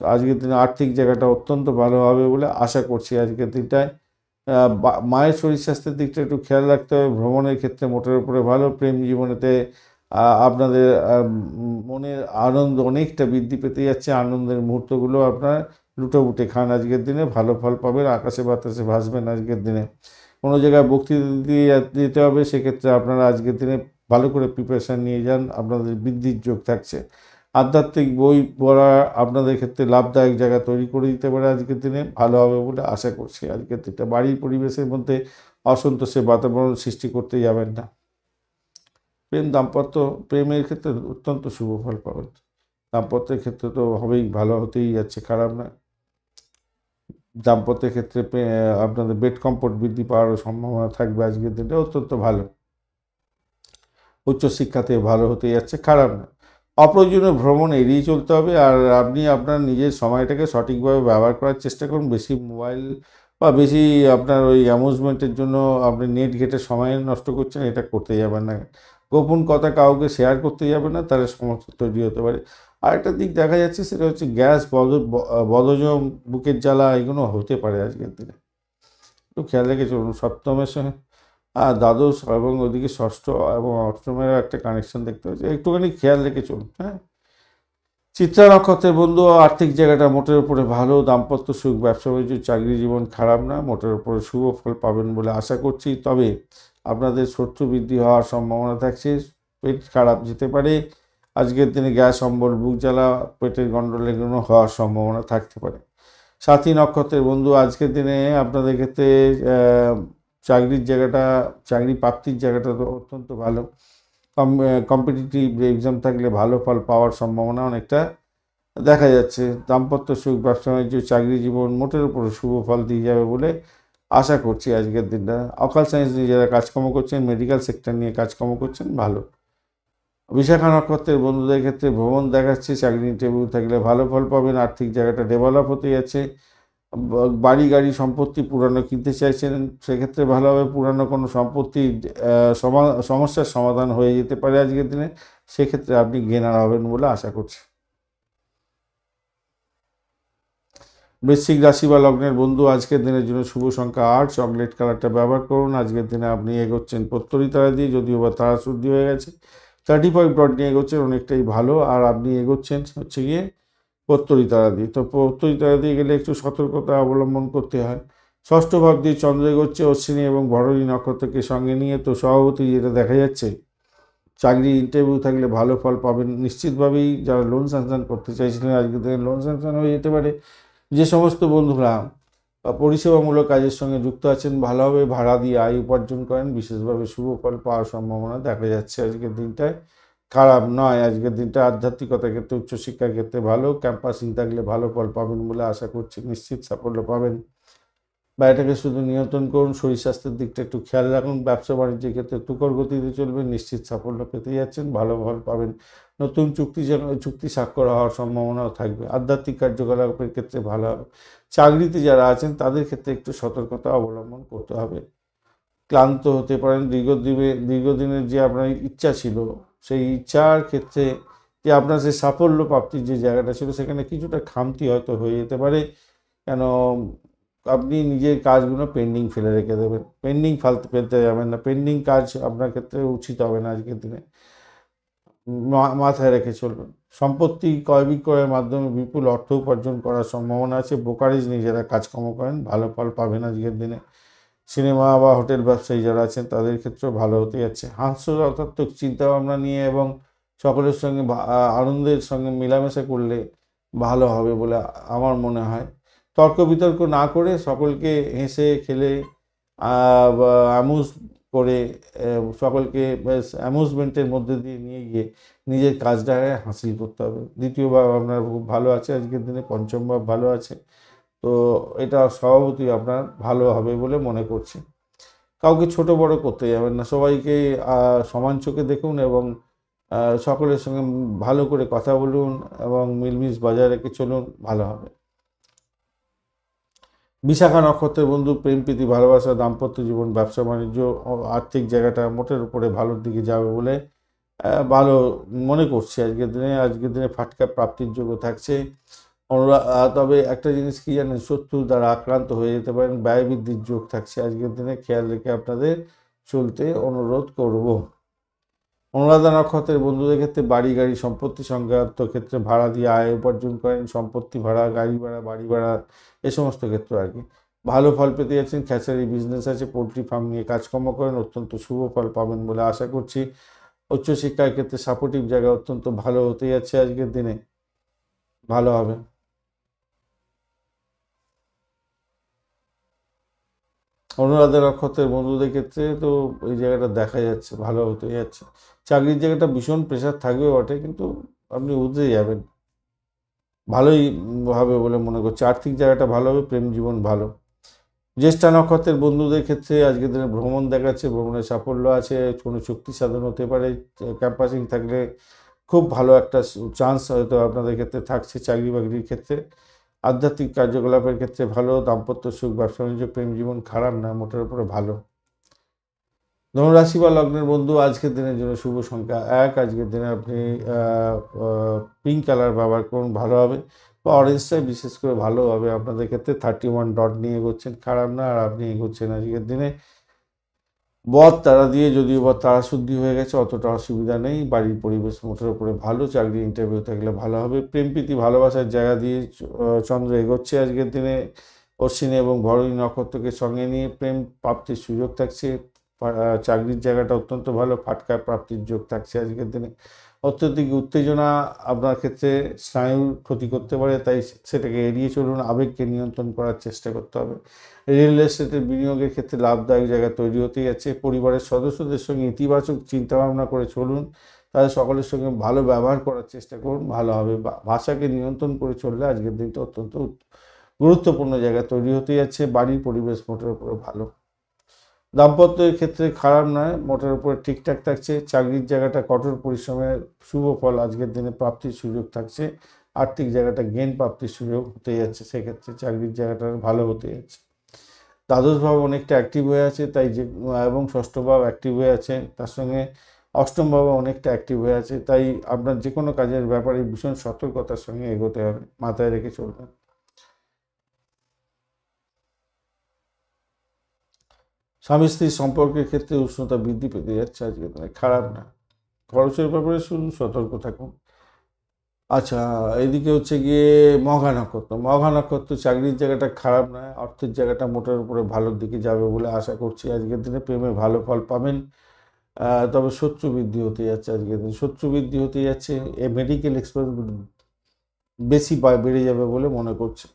আজকের দিনে আর্থিক জায়গাটা অত্যন্ত ভালো হবে বলে আশা করছি আজকের দিনটায়। মায়ের শরীর স্বাস্থ্যের দিকটা একটু খেয়াল রাখতে হবে। ভ্রমণের ক্ষেত্রে মোটের উপরে ভালো। প্রেম জীবনেতে আপনাদের মনের আনন্দ অনেকটা বৃদ্ধি পেতে যাচ্ছে। আনন্দের মুহূর্তগুলো আপনার লুটোপুটে খান আজকের দিনে, ভালো ফল পাবেন। আকাশে বাতাসে ভাসবেন আজকের দিনে। কোনো জায়গায় বক্তৃতা দিয়ে দিতে হবে, সেক্ষেত্রে আপনারা আজকের দিনে ভালো করে প্রিপারেশান নিয়ে যান, আপনাদের বৃদ্ধির যোগ থাকছে। আধ্যাত্মিক বই পড়া আপনাদের ক্ষেত্রে লাভদায়ক জায়গা তৈরি করে দিতে পারে আজকের দিনে, ভালো হবে বলে আশা করছি। আজকের দিনটা বাড়ির পরিবেশের মধ্যে অসন্তোষের বাতাবরণ সৃষ্টি করতে যাবেন না। প্রেম দাম্পত্য, প্রেমের ক্ষেত্রে অত্যন্ত শুভ ফল পাবেন। দাম্পত্যের ক্ষেত্রে তো হবেই, ভালো হতেই যাচ্ছে, খারাপ না। দাম্পত্যের ক্ষেত্রে আপনাদের বেড কমফোর্ট বৃদ্ধি পাওয়ারও সম্ভাবনা থাকবে আজকের দিনটা, অত্যন্ত ভালো। উচ্চশিক্ষাতে ভালো হতে যাচ্ছে, খারাপ না। অপ্রয়োজনীয় ভ্রমণ এড়িয়ে চলতে হবে, আর আপনি আপনার নিজের সময়টাকে সঠিকভাবে ব্যবহার করার চেষ্টা করুন। বেশি মোবাইল বা বেশি আপনার ওই অ্যামুজমেন্টের জন্য আপনি নেট ঘেঁটে সময় নষ্ট করছেন, এটা করতে যাবেন না। গোপন কথা কাউকে শেয়ার করতে যাবেন না, তাহলে সমস্যা তৈরি হতে পারে। আরেকটা দিক দেখা যাচ্ছে, সেটা হচ্ছে গ্যাস, বদহজম, বুকের জ্বালা, এগুলো হতে পারে আজকের দিনে। একটু খেয়াল রেখে চলুন। সপ্তমের সঙ্গে দ্বাদশ এবং ওদিকে ষষ্ঠ এবং অষ্টমের একটা কানেকশন দেখতে হচ্ছে, একটুখানি খেয়াল রেখে চলুন। হ্যাঁ, চিত্রা নক্ষত্রের বন্ধু, আর্থিক জায়গাটা মোটের উপরে ভালো। দাম্পত্য সুখ, ব্যবসা বাণিজ্য, চাকরি জীবন খারাপ না, মোটের উপরে শুভ ফল পাবেন বলে আশা করছি। তবে আপনাদের শত্রু বৃদ্ধি হওয়ার সম্ভাবনা থাকছে, পেট খারাপ যেতে পারে আজকের দিনে। গ্যাস অম্বল, বুক জ্বালা, পেটের গন্ডগোল এগুলো হওয়ার সম্ভাবনা থাকতে পারে। সাথী নক্ষত্রের বন্ধু, আজকের দিনে আপনাদের ক্ষেত্রে চাকরির জায়গাটা, চাকরি প্রাপ্তির জায়গাটা তো অত্যন্ত ভালো। কম্পিটিটিভ এক্সাম থাকলে ভালো ফল পাওয়ার সম্ভাবনা অনেকটা দেখা যাচ্ছে। দাম্পত্য সুখ, ব্যবসা বাণিজ্য, চাকরি জীবন মোটের উপরে শুভ ফল দিয়ে যাবে বলে আশা করছি আজকের দিনটা। অকাল সায়েন্স নিয়ে যারা কাজকর্ম করছেন, মেডিকেল সেক্টর নিয়ে কাজকর্ম করছেন, ভালো। বিশাখা নক্ষত্রের বন্ধুদের ক্ষেত্রে ভ্রমণ দেখাচ্ছে, চাকরি ইন্টারভিউ থাকলে ভালো ফল পাবেন। আর্থিক জায়গাটা ডেভেলপ হতে যাচ্ছে। বাড়ি গাড়ি সম্পত্তি পুরানো কিনতে চাইছেন, সেক্ষেত্রে ভালো হবে। পুরানো কোনো সম্পত্তি সমস্যার সমাধান হয়ে যেতে পারে আজকের দিনে, সেক্ষেত্রে আপনি গেনার হবেন বলে আশা করছি। বৃশ্চিক রাশি বা লগ্নের বন্ধু, আজকের দিনের জন্য শুভ সংখ্যা 8, চকলেট কালারটা ব্যবহার করুন। আজকের দিনে আপনি এগোচ্ছেন পত্তরি তারা দিয়ে, যদিও বা তারা শুদ্ধি হয়ে গেছে। 35 ডট নিয়ে এগোচ্ছেন, অনেকটাই ভালো। আর আপনি এগোচ্ছেন হচ্ছে গিয়ে পত্তরি তারা দিয়ে। তো পত্তরি তারা দিয়ে গেলে একটু সতর্কতা অবলম্বন করতে হয়। ষষ্ঠ ভাব দিয়ে চন্দ্র এগোচ্ছে অশ্বিনী এবং ভরণী নক্ষত্রকে সঙ্গে নিয়ে। তো স্বভাবতই যেটা দেখা যাচ্ছে, চাকরি ইন্টারভিউ থাকলে ভালো ফল পাবেন নিশ্চিতভাবেই। যারা লোন স্যাংশন করতে চাইছিলেন, আজকের দিনে লোন স্যাংশন হয়ে যেতে পারে। যে সমস্ত বন্ধুরা পরিষেবামূলক কাজের সঙ্গে যুক্ত আছেন, ভালোভাবে ভাড়া দিয়ে আয় উপার্জন করেন, বিশেষভাবে শুভ ফল পাওয়ার সম্ভাবনা দেখা যাচ্ছে আজকের দিনটায়, খারাপ নয়। আজকের দিনটা আধ্যাত্মিকতার ক্ষেত্রে, উচ্চশিক্ষার ক্ষেত্রে ভালো। ক্যাম্পাসিং থাকলে ভালো ফল পাবেন বলে আশা করছি, নিশ্চিত সাফল্য পাবেন। বাড়িটাকে শুধু নিয়ন্ত্রণ করুন, শরীর স্বাস্থ্যের দিকটা একটু খেয়াল রাখুন। ব্যবসা বাণিজ্যের ক্ষেত্রে তুখর গতিতে চলবেন, নিশ্চিত সাফল্য পেতে যাচ্ছেন, ভালো ফল পাবেন। নতুন চুক্তি স্বাক্ষর হওয়ার সম্ভাবনাও থাকবে। আধ্যাত্মিক কার্যকলাপের ক্ষেত্রে ভালো হবে। চাকরিতে যারা আছেন তাদের ক্ষেত্রে একটু সতর্কতা অবলম্বন করতে হবে। ক্লান্ত হতে পারেন, দীর্ঘদিনের যে আপনার ইচ্ছা ছিল, সেই ইচ্ছার ক্ষেত্রে যে আপনার সেই সাফল্য প্রাপ্তির যে জায়গাটা ছিল, সেখানে কিছুটা খামতি হয়তো হয়ে যেতে পারে। কেন, আপনি নিজের কাজগুলো পেন্ডিং ফেলে রেখে দেবেন, পেন্ডিং ফেলতে যাবেন না। পেন্ডিং কাজ আপনার ক্ষেত্রে উচিত হবে না আজকের দিনে, মাথায় রেখে চলবেন। সম্পত্তি ক্রয় বিক্রয়ের মাধ্যমে বিপুল অর্থ উপার্জন করার সম্ভাবনা আছে। ব্রোকারেজ নিয়ে যারা কাজকর্ম করেন, ভালো ফল পাবেন আজকের দিনে। সিনেমা বা হোটেল ব্যবসায়ী যারা আছেন, তাদের ক্ষেত্রেও ভালো হতে যাচ্ছে। হাস্যরসাত্মক চিন্তাভাবনা নিয়ে এবং সকলের সঙ্গে আনন্দের সঙ্গে মেলামেশা করলে ভালো হবে বলে আমার মনে হয়। তর্ক বিতর্ক না করে সকলকে হেসে খেলে অ্যামুজ করে সকলকে বেশ অ্যামুজমেন্টের মধ্যে দিয়ে নিয়ে গিয়ে নিজের কাজটাকে হাসিল করতে হবে। দ্বিতীয় ভাব আপনার খুব ভালো আছে আজকের দিনে, পঞ্চম ভাব ভালো আছে। তো এটা স্বভাবতই আপনার ভালো হবে বলে মনে করছি। কাউকে ছোট বড় করতে যাবেন না, সবাইকে সমান চোখে দেখুন এবং সকলের সঙ্গে ভালো করে কথা বলুন এবং মিলমিশ বজায় রেখে চলুন, ভালো হবে। বিশাখা নক্ষত্রের বন্ধু, প্রেম প্রীতি, ভালোবাসা, দাম্পত্য জীবন, ব্যবসা বাণিজ্য, আর্থিক জায়গাটা মোটের উপরে ভালোর দিকে যাবে বলে ভালো মনে করছি আজকের দিনে ফাটকা প্রাপ্তির যোগ্য থাকছে। তবে একটা জিনিস কি জানেন, শত্রু দ্বারা আক্রান্ত হয়ে যেতে পারেন, ব্যয় বৃদ্ধির যোগ থাকছে আজকের দিনে, খেয়াল রেখে আপনাদের চলতে অনুরোধ করব। অনুরাধা নক্ষত্রের বন্ধুদের ক্ষেত্রে বাড়ি গাড়ি সম্পত্তি সংক্রান্ত ক্ষেত্রে ভাড়া দিয়ে আয় উপার্জন করেন, সম্পত্তি ভাড়া, গাড়ি ভাড়া, বাড়ি ভাড়া, এ সমস্ত ক্ষেত্রে আর কি ভালো ফল পেতে যাচ্ছেন। খ্যাচারি বিজনেস আছে, পোলট্রি ফার্ম নিয়ে কাজকর্ম করেন, অত্যন্ত শুভ ফল পাবেন বলে আশা করছি। উচ্চশিক্ষার ক্ষেত্রে সাপোর্টিভ জায়গা অত্যন্ত ভালো হতে যাচ্ছে আজকের দিনে, ভালো হবে। অনুরাধা নক্ষত্রের বন্ধুদের ক্ষেত্রে তো এই জায়গাটা দেখা যাচ্ছে ভালো হতে যাচ্ছে। চাকরির জায়গাটা ভীষণ প্রেশার থাকবে বটে, কিন্তু আপনি উতরে যাবেন, ভালোই হবে বলে মনে করছি। আর্থিক জায়গাটা ভালো হবে, প্রেম জীবন ভালো। জ্যেষ্ঠা নক্ষত্রের বন্ধুদের ক্ষেত্রে আজকের দিনে ভ্রমণ দেখাচ্ছে, ভ্রমণের সাফল্য আছে, কোনো চুক্তি সাধন হতে পারে, ক্যাম্পাসিং থাকলে খুব ভালো একটা চান্স হয়তো আপনাদের ক্ষেত্রে থাকছে চাকরি বাকরির ক্ষেত্রে। আধ্যাত্মিক কার্যকলাপের ক্ষেত্রে ভালো, দাম্পত্য সুখ, ব্যবসা বাণিজ্য, প্রেম জীবন খারাপ না, মোটের উপরে ভালো। ধনুরাশি বা লগ্নের বন্ধু আজকের দিনের জন্য শুভ সংখ্যা 1। আজকের দিনে আপনি পিঙ্ক কালার ব্যবহার করুন, ভালো হবে, বা অরেঞ্জটাই বিশেষ করে ভালো হবে আপনাদের ক্ষেত্রে। 31 ডট নিয়ে এগোচ্ছেন, খারাপ না। আর আপনি এগোচ্ছেন আজকের দিনে বদ তারা দিয়ে, যদিও বদ তারা শুদ্ধি হয়ে গেছে, অতটা অসুবিধা নেই। বাড়ির পরিবেশ মোটের উপরে ভালো, চাকরি ইন্টারভিউ থাকলে ভালো হবে। প্রেম প্রীতি ভালোবাসার জায়গা দিয়ে চন্দ্র এগোচ্ছে আজকের দিনে। অশ্বিনী এবং ভরণী নক্ষত্রকে সঙ্গে নিয়ে প্রেম প্রাপ্তির সুযোগ থাকছে। চাকরির জায়গাটা অত্যন্ত ভালো, ফাটকা প্রাপ্তির যোগ থাকছে আজকের দিনে। অত্যধিক উত্তেজনা আপনার ক্ষেত্রে স্নায়ুর ক্ষতি করতে পারে, তাই সেটাকে এড়িয়ে চলুন। আবেগকে নিয়ন্ত্রণ করার চেষ্টা করতে হবে। রিয়েল এস্টেটের বিনিয়োগের ক্ষেত্রে লাভদায়ক জায়গা তৈরি হতে যাচ্ছে। পরিবারের সদস্যদের সঙ্গে ইতিবাচক চিন্তাভাবনা করে চলুন, তাদের সকলের সঙ্গে ভালো ব্যবহার করার চেষ্টা করুন, ভালো হবে। ভাষাকে নিয়ন্ত্রণ করে চললে আজকের দিনটা অত্যন্ত গুরুত্বপূর্ণ জায়গা তৈরি হতে যাচ্ছে। বাড়ির পরিবেশ মোটের উপরে ভালো। দাম্পত্যের ক্ষেত্রে খারাপ নয়, মোটের উপরে ঠিকঠাক থাকছে। চাকরির জায়গাটা কঠোর পরিশ্রমের শুভ ফল আজকের দিনে প্রাপ্তির সুযোগ থাকছে। আর্থিক জায়গাটা গেন প্রাপ্তির সুযোগ হতে যাচ্ছে, সেক্ষেত্রে চাকরির জায়গাটা ভালো হতে যাচ্ছে। দ্বাদশ ভাব অনেকটা অ্যাক্টিভ হয়ে আছে, তাই যে এবং ষষ্ঠ ভাব অ্যাক্টিভ হয়ে আছে, তার সঙ্গে অষ্টম ভাব অনেকটা অ্যাক্টিভ হয়ে আছে, তাই আপনার যে কোনো কাজের ব্যাপারে ভীষণ সতর্কতার সঙ্গে এগোতে হবে, মাথায় রেখে চলবেন। স্বামী স্ত্রীর সম্পর্কের ক্ষেত্রে উষ্ণতা বৃদ্ধি পেতে যাচ্ছে আজকে দিনে, খারাপ না। খরচের ব্যাপারে শুধু সতর্ক থাকুন। আচ্ছা, এদিকে হচ্ছে গিয়ে মঘা নক্ষত্র। মঘা নক্ষত্র চাকরির জায়গাটা খারাপ নয়, অর্থের জায়গাটা মোটের উপরে ভালোর দিকে যাবে বলে আশা করছি। আজকের দিনে প্রেমে ভালো ফল পাবেন, তবে শত্রু বৃদ্ধি হতে যাচ্ছে আজকের দিনে, শত্রু বৃদ্ধি হতে যাচ্ছে। মেডিকেল এক্সপেন্স বেশি বেড়ে যাবে বলে মনে করছে।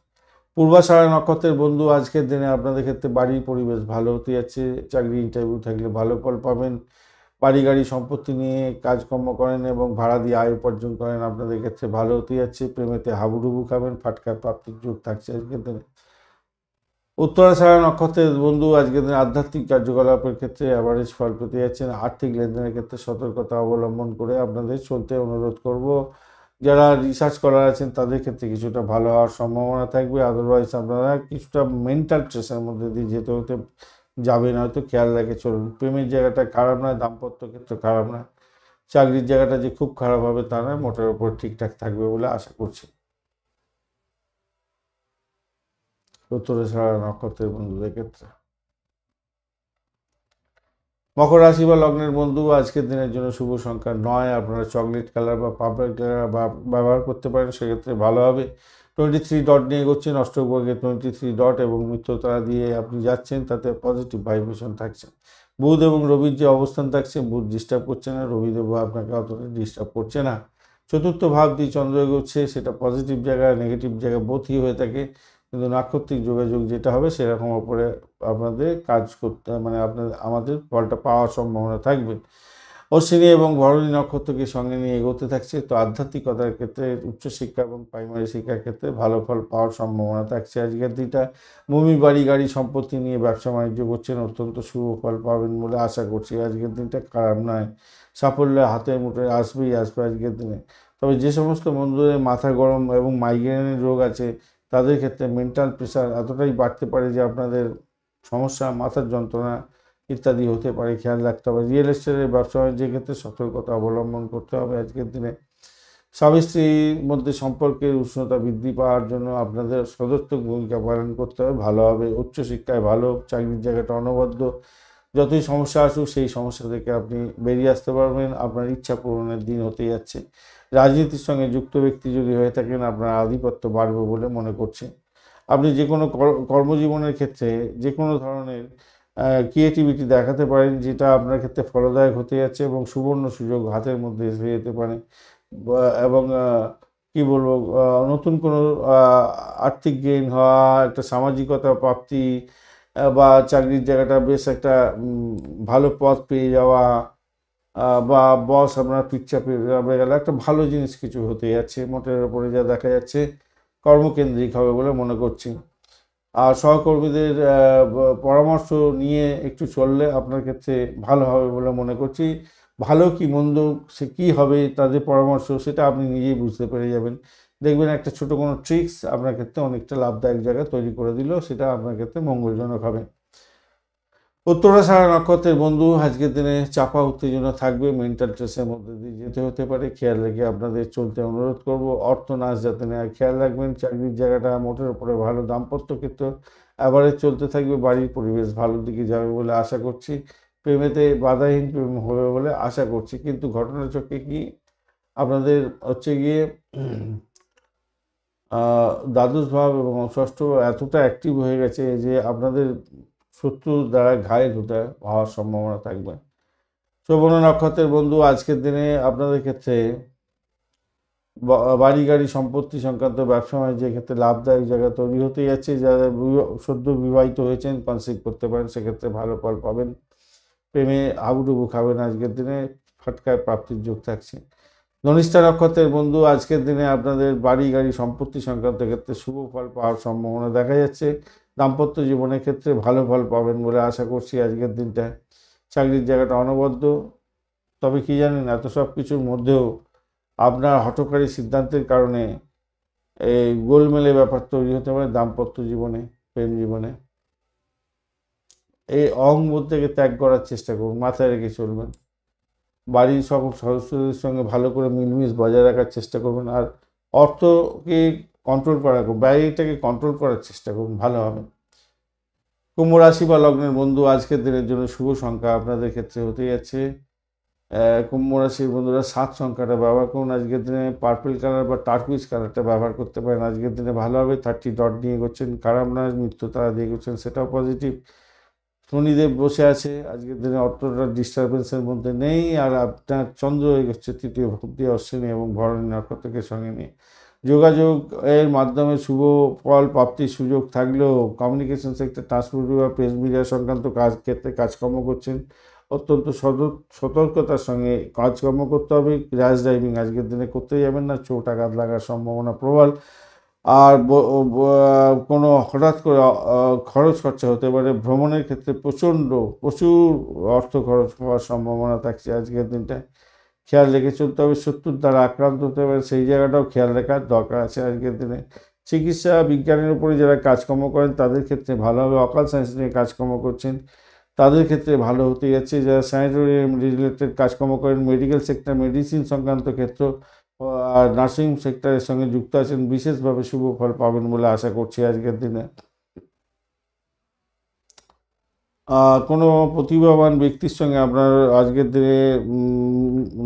পূর্বাষাঢ়া নক্ষত্রের বন্ধু আজকের দিনে আপনাদের ক্ষেত্রে বাড়ির পরিবেশ ভালো হতে যাচ্ছে। চাকরি ইন্টারভিউ থাকলে ভালো ফল পাবেন। বাড়ি গাড়ি সম্পত্তি নিয়ে কাজকর্ম করেন এবং ভাড়া দিয়ে আয় উপার্জন করেন, আপনাদের ক্ষেত্রে ভালো হতে যাচ্ছে। প্রেমেতে হাবুডুবু খাবেন, ফাটকা প্রাপ্তির যোগ থাকছে আজকের দিনে। উত্তরাষাঢ়া নক্ষত্রের বন্ধু আজকের দিনে আধ্যাত্মিক কার্যকলাপের ক্ষেত্রে অ্যাভারেজ ফল পেতে যাচ্ছেন। আর্থিক লেনদেনের ক্ষেত্রে সতর্কতা অবলম্বন করে আপনাদের চলতে অনুরোধ করব। যারা রিসার্চ করার আছেন তাদের ক্ষেত্রে কিছুটা ভালো হওয়ার সম্ভাবনা থাকবে। আদারওয়াইজ আপনারা কিছুটা মেন্টাল স্ট্রেসের মধ্যে দিয়ে যেতে হতে যাবেন, হয়তো খেয়াল রেখে চলুন। প্রেমের জায়গাটা খারাপ নয়, দাম্পত্য ক্ষেত্রে খারাপ নয়। চাকরির জায়গাটা যে খুব খারাপ হবে তা নয়, মোটের উপর ঠিকঠাক থাকবে বলে আশা করছি। উত্তরাষাঢ়া নক্ষত্রের বন্ধুদের ক্ষেত্রে। মকর রাশি বা লগ্নের বন্ধু আজকের দিনের জন্য শুভ সংখ্যা 9। আপনারা চকলেট কালার বা পার্পল কালার ব্যবহার করতে পারেন, সেক্ষেত্রে ভালো হবে। 23 ডট নিয়ে এগোচ্ছেন, অষ্টভাগে 23 ডট এবং মিত্রতারা দিয়ে আপনি যাচ্ছেন, তাতে পজিটিভ ভাইব্রেশন থাকছে। বুধ এবং রবির যে অবস্থান থাকছে, বুধ ডিস্টার্ব করছে না, রবিদেব আপনাকে অতটা ডিস্টার্ব করছে না। চতুর্থ ভাব দিয়ে চন্দ্র এগোচ্ছে, সেটা পজিটিভ জায়গা নেগেটিভ জায়গা বোধই হয়ে থাকে, কিন্তু নাক্ষত্রিক যোগাযোগ যেটা হবে সেরকম ওপরে আপনাদের কাজ করতে, মানে আমাদের ফলটা পাওয়ার সম্ভাবনা থাকবে। অশ্বিনী এবং ভরণী নক্ষত্রকে সঙ্গে নিয়ে এগোতে থাকছে, তো আধ্যাত্মিকতার ক্ষেত্রে উচ্চশিক্ষা এবং প্রাইমারি শিক্ষার ক্ষেত্রে ভালো ফল পাওয়ার সম্ভাবনা থাকছে। আজকের দিনটা ভূমি বাড়ি গাড়ি সম্পত্তি নিয়ে ব্যবসা বাণিজ্য করছেন, অত্যন্ত শুভ ফল পাবেন বলে আশা করছি। আজকের দিনটা খারাপ নয়, সাফল্য হাতের মুঠোয় আসবেই আসবে আজকের দিনে। তবে যে সমস্ত বন্ধুদের মাথা গরম এবং মাইগ্রেনের রোগ আছে, তাদের ক্ষেত্রে মেন্টাল প্রেশার এতটাই বাড়তে পারে যে আপনাদের সমস্যা, মাথার যন্ত্রণা ইত্যাদি হতে পারে, খেয়াল রাখতে হবে। রিয়েল এস্টেটের ব্যবসা বাণিজ্যের ক্ষেত্রে সতর্কতা অবলম্বন করতে হবে আজকের দিনে। স্বামী স্ত্রীর মধ্যে সম্পর্কের উষ্ণতা বৃদ্ধি পাওয়ার জন্য আপনাদের সদর্থক ভূমিকা পালন করতে হবে, ভালো হবে। উচ্চশিক্ষায় ভালো, চাকরির জায়গাটা অনবদ্য। যতই সমস্যা আসুক সেই সমস্যা থেকে আপনি বেরিয়ে আসতে পারবেন, আপনার ইচ্ছা পূরণের দিন হতে যাচ্ছে। রাজনীতির সঙ্গে যুক্ত ব্যক্তি যদি হয়ে থাকেন, আপনার আধিপত্য বাড়বে বলে মনে করছে। আপনি যে কোনো কর্মজীবনের ক্ষেত্রে যে কোনো ধরনের ক্রিয়েটিভিটি দেখাতে পারেন, যেটা আপনার ক্ষেত্রে ফলদায়ক হতে যাচ্ছে এবং সুবর্ণ সুযোগ হাতের মধ্যে এসে যেতে পারে। এবং কি বলবো, নতুন কোনো আর্থিক গেইন হওয়া, একটা সামাজিকতা প্রাপ্তি, বা চাকরির জায়গাটা বেশ একটা ভালো পদ পেয়ে যাওয়া, বা বস আপনার পিচ্ছা পেয়ে গেলে একটা ভালো জিনিস কিছু হতে যাচ্ছে। মোটের ওপরে যা দেখা যাচ্ছে কর্মকেন্দ্রিক হবে বলে মনে করছি। আর সহকর্মীদের পরামর্শ নিয়ে একটু চললে আপনার ক্ষেত্রে ভালো হবে বলে মনে করছি। ভালো কি মন্দ সে কী হবে, তাদের পরামর্শ সেটা আপনি নিজেই বুঝতে পেরে যাবেন। দেখবেন একটা ছোটো কোনো ট্রিক্স আপনার ক্ষেত্রে অনেকটা লাভদায়ক জায়গা তৈরি করে দিল, সেটা আপনার ক্ষেত্রে মঙ্গলজনক হবে। উত্তরাষাঢ়া নক্ষত্রের বন্ধু, আজকের দিনে চাপা উত্তেজনা থাকবে, মেন্টাল স্ট্রেসের মধ্যে দিয়ে যেতে হতে পারে। খেয়াল রেখে আপনাদের চলতে অনুরোধ করব। অর্থনাশ যাতে নেয় খেয়াল রাখবেন। চাকরির জায়গাটা মোটের উপরে ভালো। দাম্পত্য ক্ষেত্রে অ্যাভারেজ চলতে থাকবে। বাড়ির পরিবেশ ভালোর দিকে যাবে বলে আশা করছি। প্রেমেতে বাধাহীন প্রেম হবে বলে আশা করছি। কিন্তু ঘটনাচক্রে কি আপনাদের হচ্ছে গিয়ে দ্বাদশ ভাব এবং ষষ্ঠ ভাব এতটা অ্যাক্টিভ হয়ে গেছে যে আপনাদের শত্রুর দ্বারা ঘায়েল হতে হওয়ার সম্ভাবনা থাকবে। শ্রবণ নক্ষত্রের বন্ধু, আজকের দিনে আপনাদের ক্ষেত্রে বাড়ি গাড়ি সম্পত্তি সংক্রান্ত ব্যবসা বাণিজ্যের ক্ষেত্রে লাভদায়ক জায়গা তৈরি হতে যাচ্ছে। যারা সদ্য বিবাহিত হয়েছেন কনসিভ করতে পারেন, সেক্ষেত্রে ভালো ফল পাবেন। প্রেমে হাবুডুবু খাবেন। আজকের দিনে ফাটকায় প্রাপ্তির যোগ থাকছে। ধনিষ্ঠা নক্ষত্রের বন্ধু, আজকের দিনে আপনাদের বাড়ি গাড়ি সম্পত্তি সংক্রান্ত ক্ষেত্রে শুভ ফল পাওয়ার সম্ভাবনা দেখা যাচ্ছে। দাম্পত্য জীবনের ক্ষেত্রে ভালো ফল পাবেন বলে আশা করছি আজকের দিনটায়। চাকরির জায়গাটা অনবদ্য। তবে কি জানেন, এত সব কিছুর মধ্যেও আপনার হঠকারী সিদ্ধান্তের কারণে এই গোলমেলে ব্যাপার তৈরি হতে পারে দাম্পত্য জীবনে, প্রেম জীবনে। এই অহংবোধ থেকে ত্যাগ করার চেষ্টা করুন, মাথায় রেখে চলবেন। বাড়ির সকল সদস্যদের সঙ্গে ভালো করে মিলমিশ বজায় রাখার চেষ্টা করবেন। আর অর্থকে কন্ট্রোল করা, ব্যয়টাকে কন্ট্রোল করার চেষ্টা করুন, ভালো হবে। কুম্ভ রাশি বা লগ্নের বন্ধু, আজকের দিনের জন্য শুভ সংখ্যা আপনাদের ক্ষেত্রে হতে যাচ্ছে কুম্ভ রাশির বন্ধুরা 7 সংখ্যাটা ব্যবহার করুন। আজকের দিনে পার্পল কালার বা টার্কুইজ কালারটা ব্যবহার করতে পারেন। আজকের দিনে ভালো হবে। 30 ডট নিয়ে করছেন, খারাপ নয়। মৃত্যু তারা দিয়ে করছেন, সেটাও পজিটিভ। শনিদেব বসে আছে, আজকের দিনে অতটা ডিস্টারবেন্সের মধ্যে নেই। আর আপনার চন্দ্র এগোচ্ছে তৃতীয় ভক্তি অশ্বিনী এবং ভরণী নক্ষত্রকে সঙ্গে নিয়ে। যোগাযোগ এর মাধ্যমে শুভ ফল প্রাপ্তির সুযোগ থাকলেও কমিউনিকেশন সেক্টর, ট্রান্সপোর্ট বা প্রেস মিডিয়া সংক্রান্ত ক্ষেত্রে কাজকর্ম করছেন, অত্যন্ত সতর্কতার সঙ্গে কাজকর্ম করতে হবে। র্যাশ ড্রাইভিং আজকের দিনে করতে যাবেন না, চোট আঘাত লাগার সম্ভাবনা প্রবল। আর কোনো হঠাৎ করে খরচ খরচা হতে পারে। ভ্রমণের ক্ষেত্রে প্রচুর অর্থ খরচ হওয়ার সম্ভাবনা থাকছে আজকের দিনটায়। খেয়াল রেখে চলতে হবে। শত্রুর দ্বারা আক্রান্ত হতে পারে, সেই জায়গাটাও খেয়াল রাখার দরকার আছে আজকের দিনে। চিকিৎসা বিজ্ঞানের উপরে যারা কাজকর্ম করেন তাদের ক্ষেত্রে ভালো হবে। অকাল সায়েন্স নিয়ে কাজকর্ম করছেন তাদের ক্ষেত্রে ভালো হতে যাচ্ছে। যারা স্যানিটারি রিলেটেড কাজকর্ম করেন, মেডিকেল সেক্টর, মেডিসিন সংক্রান্ত ক্ষেত্র আর নার্সিং সেক্টরের সঙ্গে যুক্ত আছেন, বিশেষভাবে শুভ ফল পাবেন বলে আশা করছি আজকের দিনে। কোনো প্রতিভাবান ব্যক্তির সঙ্গে আপনার আজকের দিনে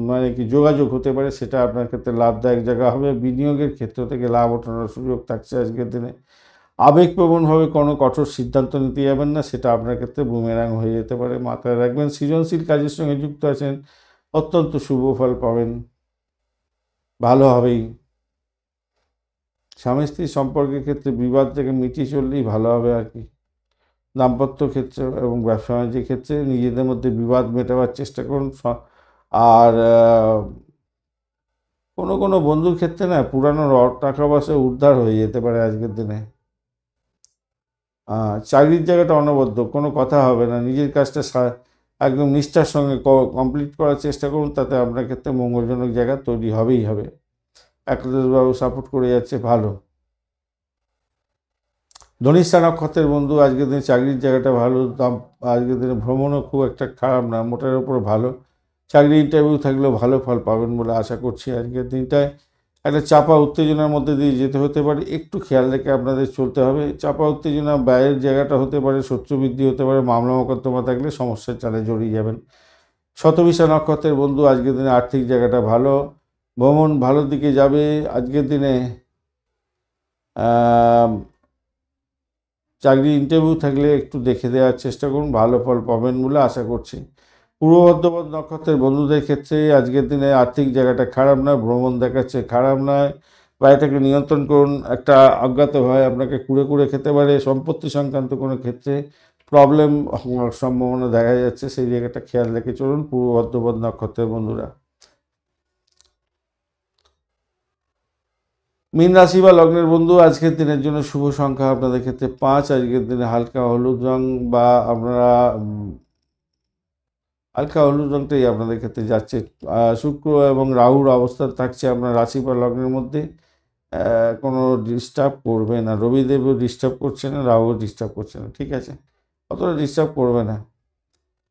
মানে কি যোগাযোগ হতে পারে, সেটা আপনার ক্ষেত্রে লাভদায়ক জায়গা হবে। বিনিয়োগের ক্ষেত্র থেকে লাভ ওঠানোর সুযোগ থাকছে আজকের দিনে। আবেগপ্রবণভাবে কোনো কঠোর সিদ্ধান্ত নিতে যাবেন না, সেটা আপনার ক্ষেত্রে বুমেরাং হয়ে যেতে পারে, মাথায় রাখবেন। সৃজনশীল কাজের সঙ্গে যুক্ত আছেন, অত্যন্ত শুভ ফল পাবেন, ভালো হবেই। স্বামী স্ত্রীর সম্পর্কের ক্ষেত্রে বিবাদ থেকে মিটিয়ে চললেই ভালো হবে আর কি। দাম্পত্য ক্ষেত্রে এবং ব্যবসা বাণিজ্যের ক্ষেত্রে নিজেদের মধ্যে বিবাদ মেটাবার চেষ্টা করুন। আর কোনো বন্ধুর ক্ষেত্রে না পুরানো টাকা পয়সা উদ্ধার হয়ে যেতে পারে আজকের দিনে। চাকরির জায়গাটা অনবদ্য, কোনো কথা হবে না। নিজের কাজটা একদম নিষ্ঠার সঙ্গে কমপ্লিট করার চেষ্টা করুন, তাতে আপনার ক্ষেত্রে মঙ্গলজনক জায়গা তৈরি হবেই হবে। একাদশবাবু সাপোর্ট করে যাচ্ছে, ভালো। ধনিষ্ঠা নক্ষত্রের বন্ধু, আজকের দিনে চাকরির জায়গাটা ভালো। আজকের দিনে ভ্রমণও খুব একটা খারাপ না, মোটের ওপর ভালো। চাকরি ইন্টারভিউ থাকলেও ভালো ফল পাবেন বলে আশা করছি আজকের দিনটায়। একটা চাপা উত্তেজনার মধ্যে দিয়ে যেতে হতে পারে, একটু খেয়াল রেখে আপনাদের চলতে হবে। চাপা উত্তেজনা ব্যয়ের জায়গাটা হতে পারে, শত্রু বৃদ্ধি হতে পারে, মামলা মোকদ্দমা থাকলে সমস্যার চালে জড়িয়ে যাবেন। শতবিশা নক্ষত্রের বন্ধু, আজকের দিনে আর্থিক জায়গাটা ভালো, ভ্রমণ ভালোর দিকে যাবে। আজকের দিনে চাকরি ইন্টারভিউ থাকলে একটু দেখে দেওয়ার চেষ্টা করুন, ভালো ফল পাবেন বলে আশা করছি। পূর্ব বর্ধমান নক্ষত্রের বন্ধুদের ক্ষেত্রে আজকের দিনে আর্থিক জায়গাটা খারাপ নয়, ভ্রমণ দেখাচ্ছে খারাপ নয়। বাড়িটাকে নিয়ন্ত্রণ করুন, একটা অজ্ঞাত ভয় আপনাকে কুড়ে কুড়ে খেতে পারে। সম্পত্তি সংক্রান্ত কোনো ক্ষেত্রে প্রবলেম হওয়ার সম্ভাবনা দেখা যাচ্ছে, সেই জায়গাটা খেয়াল রেখে চলুন পূর্ব বর্ধমান নক্ষত্রের বন্ধুরা। মীন রাশি বা লগ্নের বন্ধু, আজকের দিনের জন্য শুভ সংখ্যা আপনাদের ক্ষেত্রে 5। আজকের দিনে হালকা হলুদ রং বা আপনারা হালকা হলুদ রংটাই আপনাদের ক্ষেত্রে যাচ্ছে। শুক্র এবং রাহুর অবস্থান থাকছে আপনার রাশি বা লগ্নের মধ্যে, কোনো ডিস্টার্ব করবে না। রবিদেবও ডিস্টার্ব করছে না, রাহুও ডিস্টার্ব করছে না, ঠিক আছে, অতটা ডিস্টার্ব করবে না।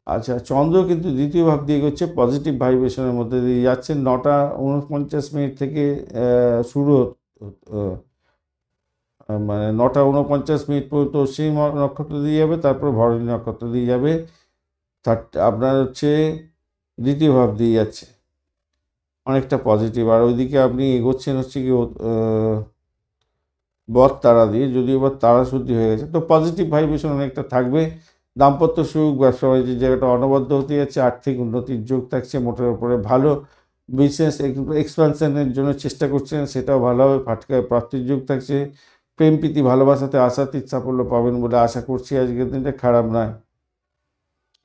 আচ্ছা, চন্দ্র কিন্তু দ্বিতীয় ভাব দিয়ে এগোচ্ছে, পজিটিভ ভাইব্রেশনের মধ্যে দিয়ে যাচ্ছে। 9:49 থেকে শুরু মানে 9:49 পর্যন্ত অশ্বিনী নক্ষত্র দিয়ে যাবে, তারপর ভরণী নক্ষত্র দিয়ে যাবে। আপনার হচ্ছে দ্বিতীয় ভাব দিয়ে যাচ্ছে, অনেকটা পজিটিভ। আর ওইদিকে আপনি এগোচ্ছেন হচ্ছে কি বদ তারা দিয়ে, যদিও এবার তারা শুদ্ধি হয়ে গেছে, তো পজিটিভ ভাইব্রেশন অনেকটা থাকবে। দাম্পত্য সুখ, ব্যবসা বাণিজ্যের জায়গাটা অনবদ্য হতে যাচ্ছে, আর্থিক উন্নতির যোগ থাকছে মোটের উপরে ভালো। বিজনেস এক্সপানশনের জন্য চেষ্টা করছেন, সেটাও ভালো হবে। ফাটকায় প্রাপ্তির যোগ থাকছে। প্রেম প্রীতি ভালোবাসাতে আশাতীত সাফল্য পাবেন বলে আশা করছি, আজকের দিনটা খারাপ নয়।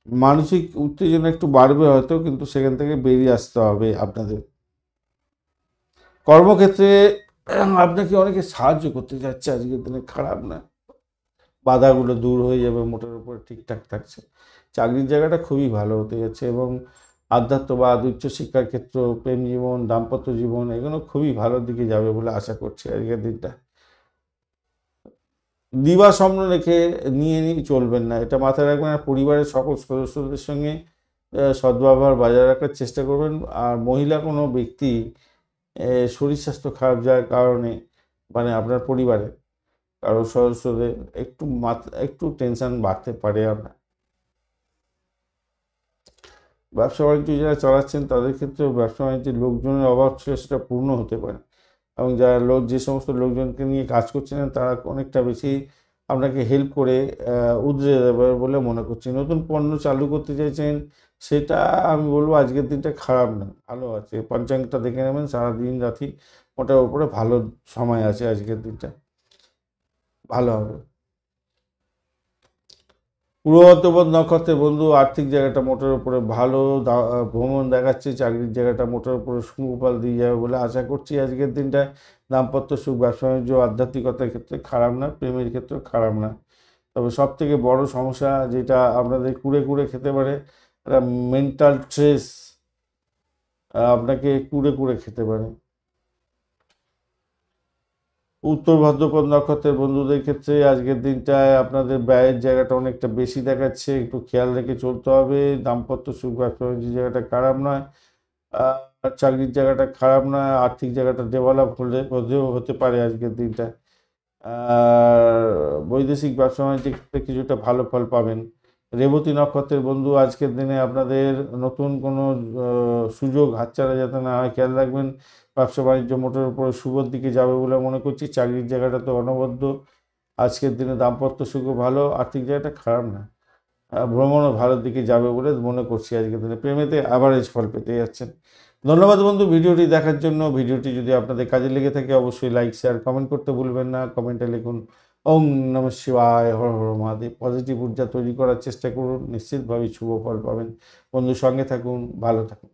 মানসিক উত্তেজনা একটু বাড়বে হয়তো, কিন্তু সেখান থেকে বেরিয়ে আসতে হবে আপনাদের। কর্মক্ষেত্রে আপনাকে অনেকে সাহায্য করতে যাচ্ছে, আজকের দিনে খারাপ না, বাধাগুলো দূর হয়ে যাবে, মোটের উপরে ঠিকঠাক থাকছে। চাকরির জায়গাটা খুবই ভালো হতে যাচ্ছে এবং আধ্যাত্মবাদ, উচ্চশিক্ষার ক্ষেত্র, প্রেম জীবন, দাম্পত্য জীবন, এগুলো খুবই ভালোর দিকে যাবে বলে আশা করছি আজকের দিনটা। দিবা স্বপ্ন রেখে নিয়ে চলবেন না, এটা মাথায় রাখবেন। আর পরিবারের সকল সদস্যদের সঙ্গে সদ্ব্যবহার বজায় রাখার চেষ্টা করবেন। আর মহিলা কোনো ব্যক্তি শরীর স্বাস্থ্য খারাপ যাওয়ার কারণে, মানে আপনার পরিবারে কারো সদস্যদের একটু টেনশন বাড়তে পারে আপনার। ব্যবসা বাণিজ্য যারা চালাচ্ছেন তাদের ক্ষেত্রেও ব্যবসা বাণিজ্যের লোকজনের অভাব ছিল, সেটা পূর্ণ হতে পারে। এবং যারা যে সমস্ত লোকজনকে নিয়ে কাজ করছিলেন তারা অনেকটা বেশি আপনাকে হেল্প করে উদ্রে দেবে বলে মনে করছি। নতুন পণ্য চালু করতে চাইছেন, সেটা আমি বলবো আজকের দিনটা খারাপ না, ভালো আছে। পঞ্চাঙ্গটা দেখে নেবেন, সারাদিন রাতি ওটার উপরে ভালো সময় আছে, আজকের দিনটা ভালো হবে। পূর্ব বর্ধমান নক্ষত্রের বন্ধু, আর্থিক জায়গাটা মোটের উপরে ভালো, ভ্রমণ দেখাচ্ছে। চাকরির জায়গাটা মোটের উপরে সুফল দিয়ে যাবে বলে আশা করছি আজকের দিনটায়। দাম্পত্য সুখ, ব্যবসা বাণিজ্য, আধ্যাত্মিকতার ক্ষেত্রে খারাপ না, প্রেমের ক্ষেত্রে খারাপ না। তবে সব থেকে বড় সমস্যা যেটা আপনাদের কুড়ে কুড়ে খেতে পারে, একটা মেন্টাল স্ট্রেস আপনাকে কুড়ে কুড়ে খেতে পারে। উত্তর ভাদ্রপদ নক্ষত্রের বন্ধুদের ক্ষেত্রে আজকের দিনটায় আপনাদের ব্যয়ের জায়গাটা অনেকটা বেশি দেখাচ্ছে, একটু খেয়াল রেখে চলতে হবে। দাম্পত্য সুখ, ব্যবসা বাণিজ্যের জায়গাটা খারাপ নয়, চাকরির জায়গাটা খারাপ নয়, আর্থিক জায়গাটা ডেভেলপ হতে পারে আজকের দিনটা। আর বৈদেশিক ব্যবসা বাণিজ্যের ক্ষেত্রে কিছুটা ভালো ফল পাবেন। রেবতী নক্ষত্রের বন্ধু, আজকের দিনে আপনাদের নতুন কোনো সুযোগ হাতছাড়া যাতে না হয় খেয়াল রাখবেন। ব্যবসা বাণিজ্য মোটের উপরে শুভর দিকে যাবে বলে মনে করছি। চাকরির জায়গাটা তো অনবদ্য। আজকের দিনে দাম্পত্য সুখও ভালো, আর্থিক জায়গাটা খারাপ না। ভ্রমণও ভালোর দিকে যাবে বলে মনে করছি আজকের দিনে। প্রেমেতে অ্যাভারেজ ফল পেতে যাচ্ছেন। ধন্যবাদ বন্ধু ভিডিওটি দেখার জন্য। ভিডিওটি যদি আপনাদের কাজে লেগে থাকে অবশ্যই লাইক, শেয়ার, কমেন্ট করতে ভুলবেন না। কমেন্টে লিখুন ওম নমঃ শিবায়, হর হর মহাদেব। পজিটিভ ঊর্জা তৈরি করার চেষ্টা করুন, নিশ্চিতভাবেই শুভ ফল পাবেন। বন্ধু সঙ্গে থাকুন, ভালো থাকুন।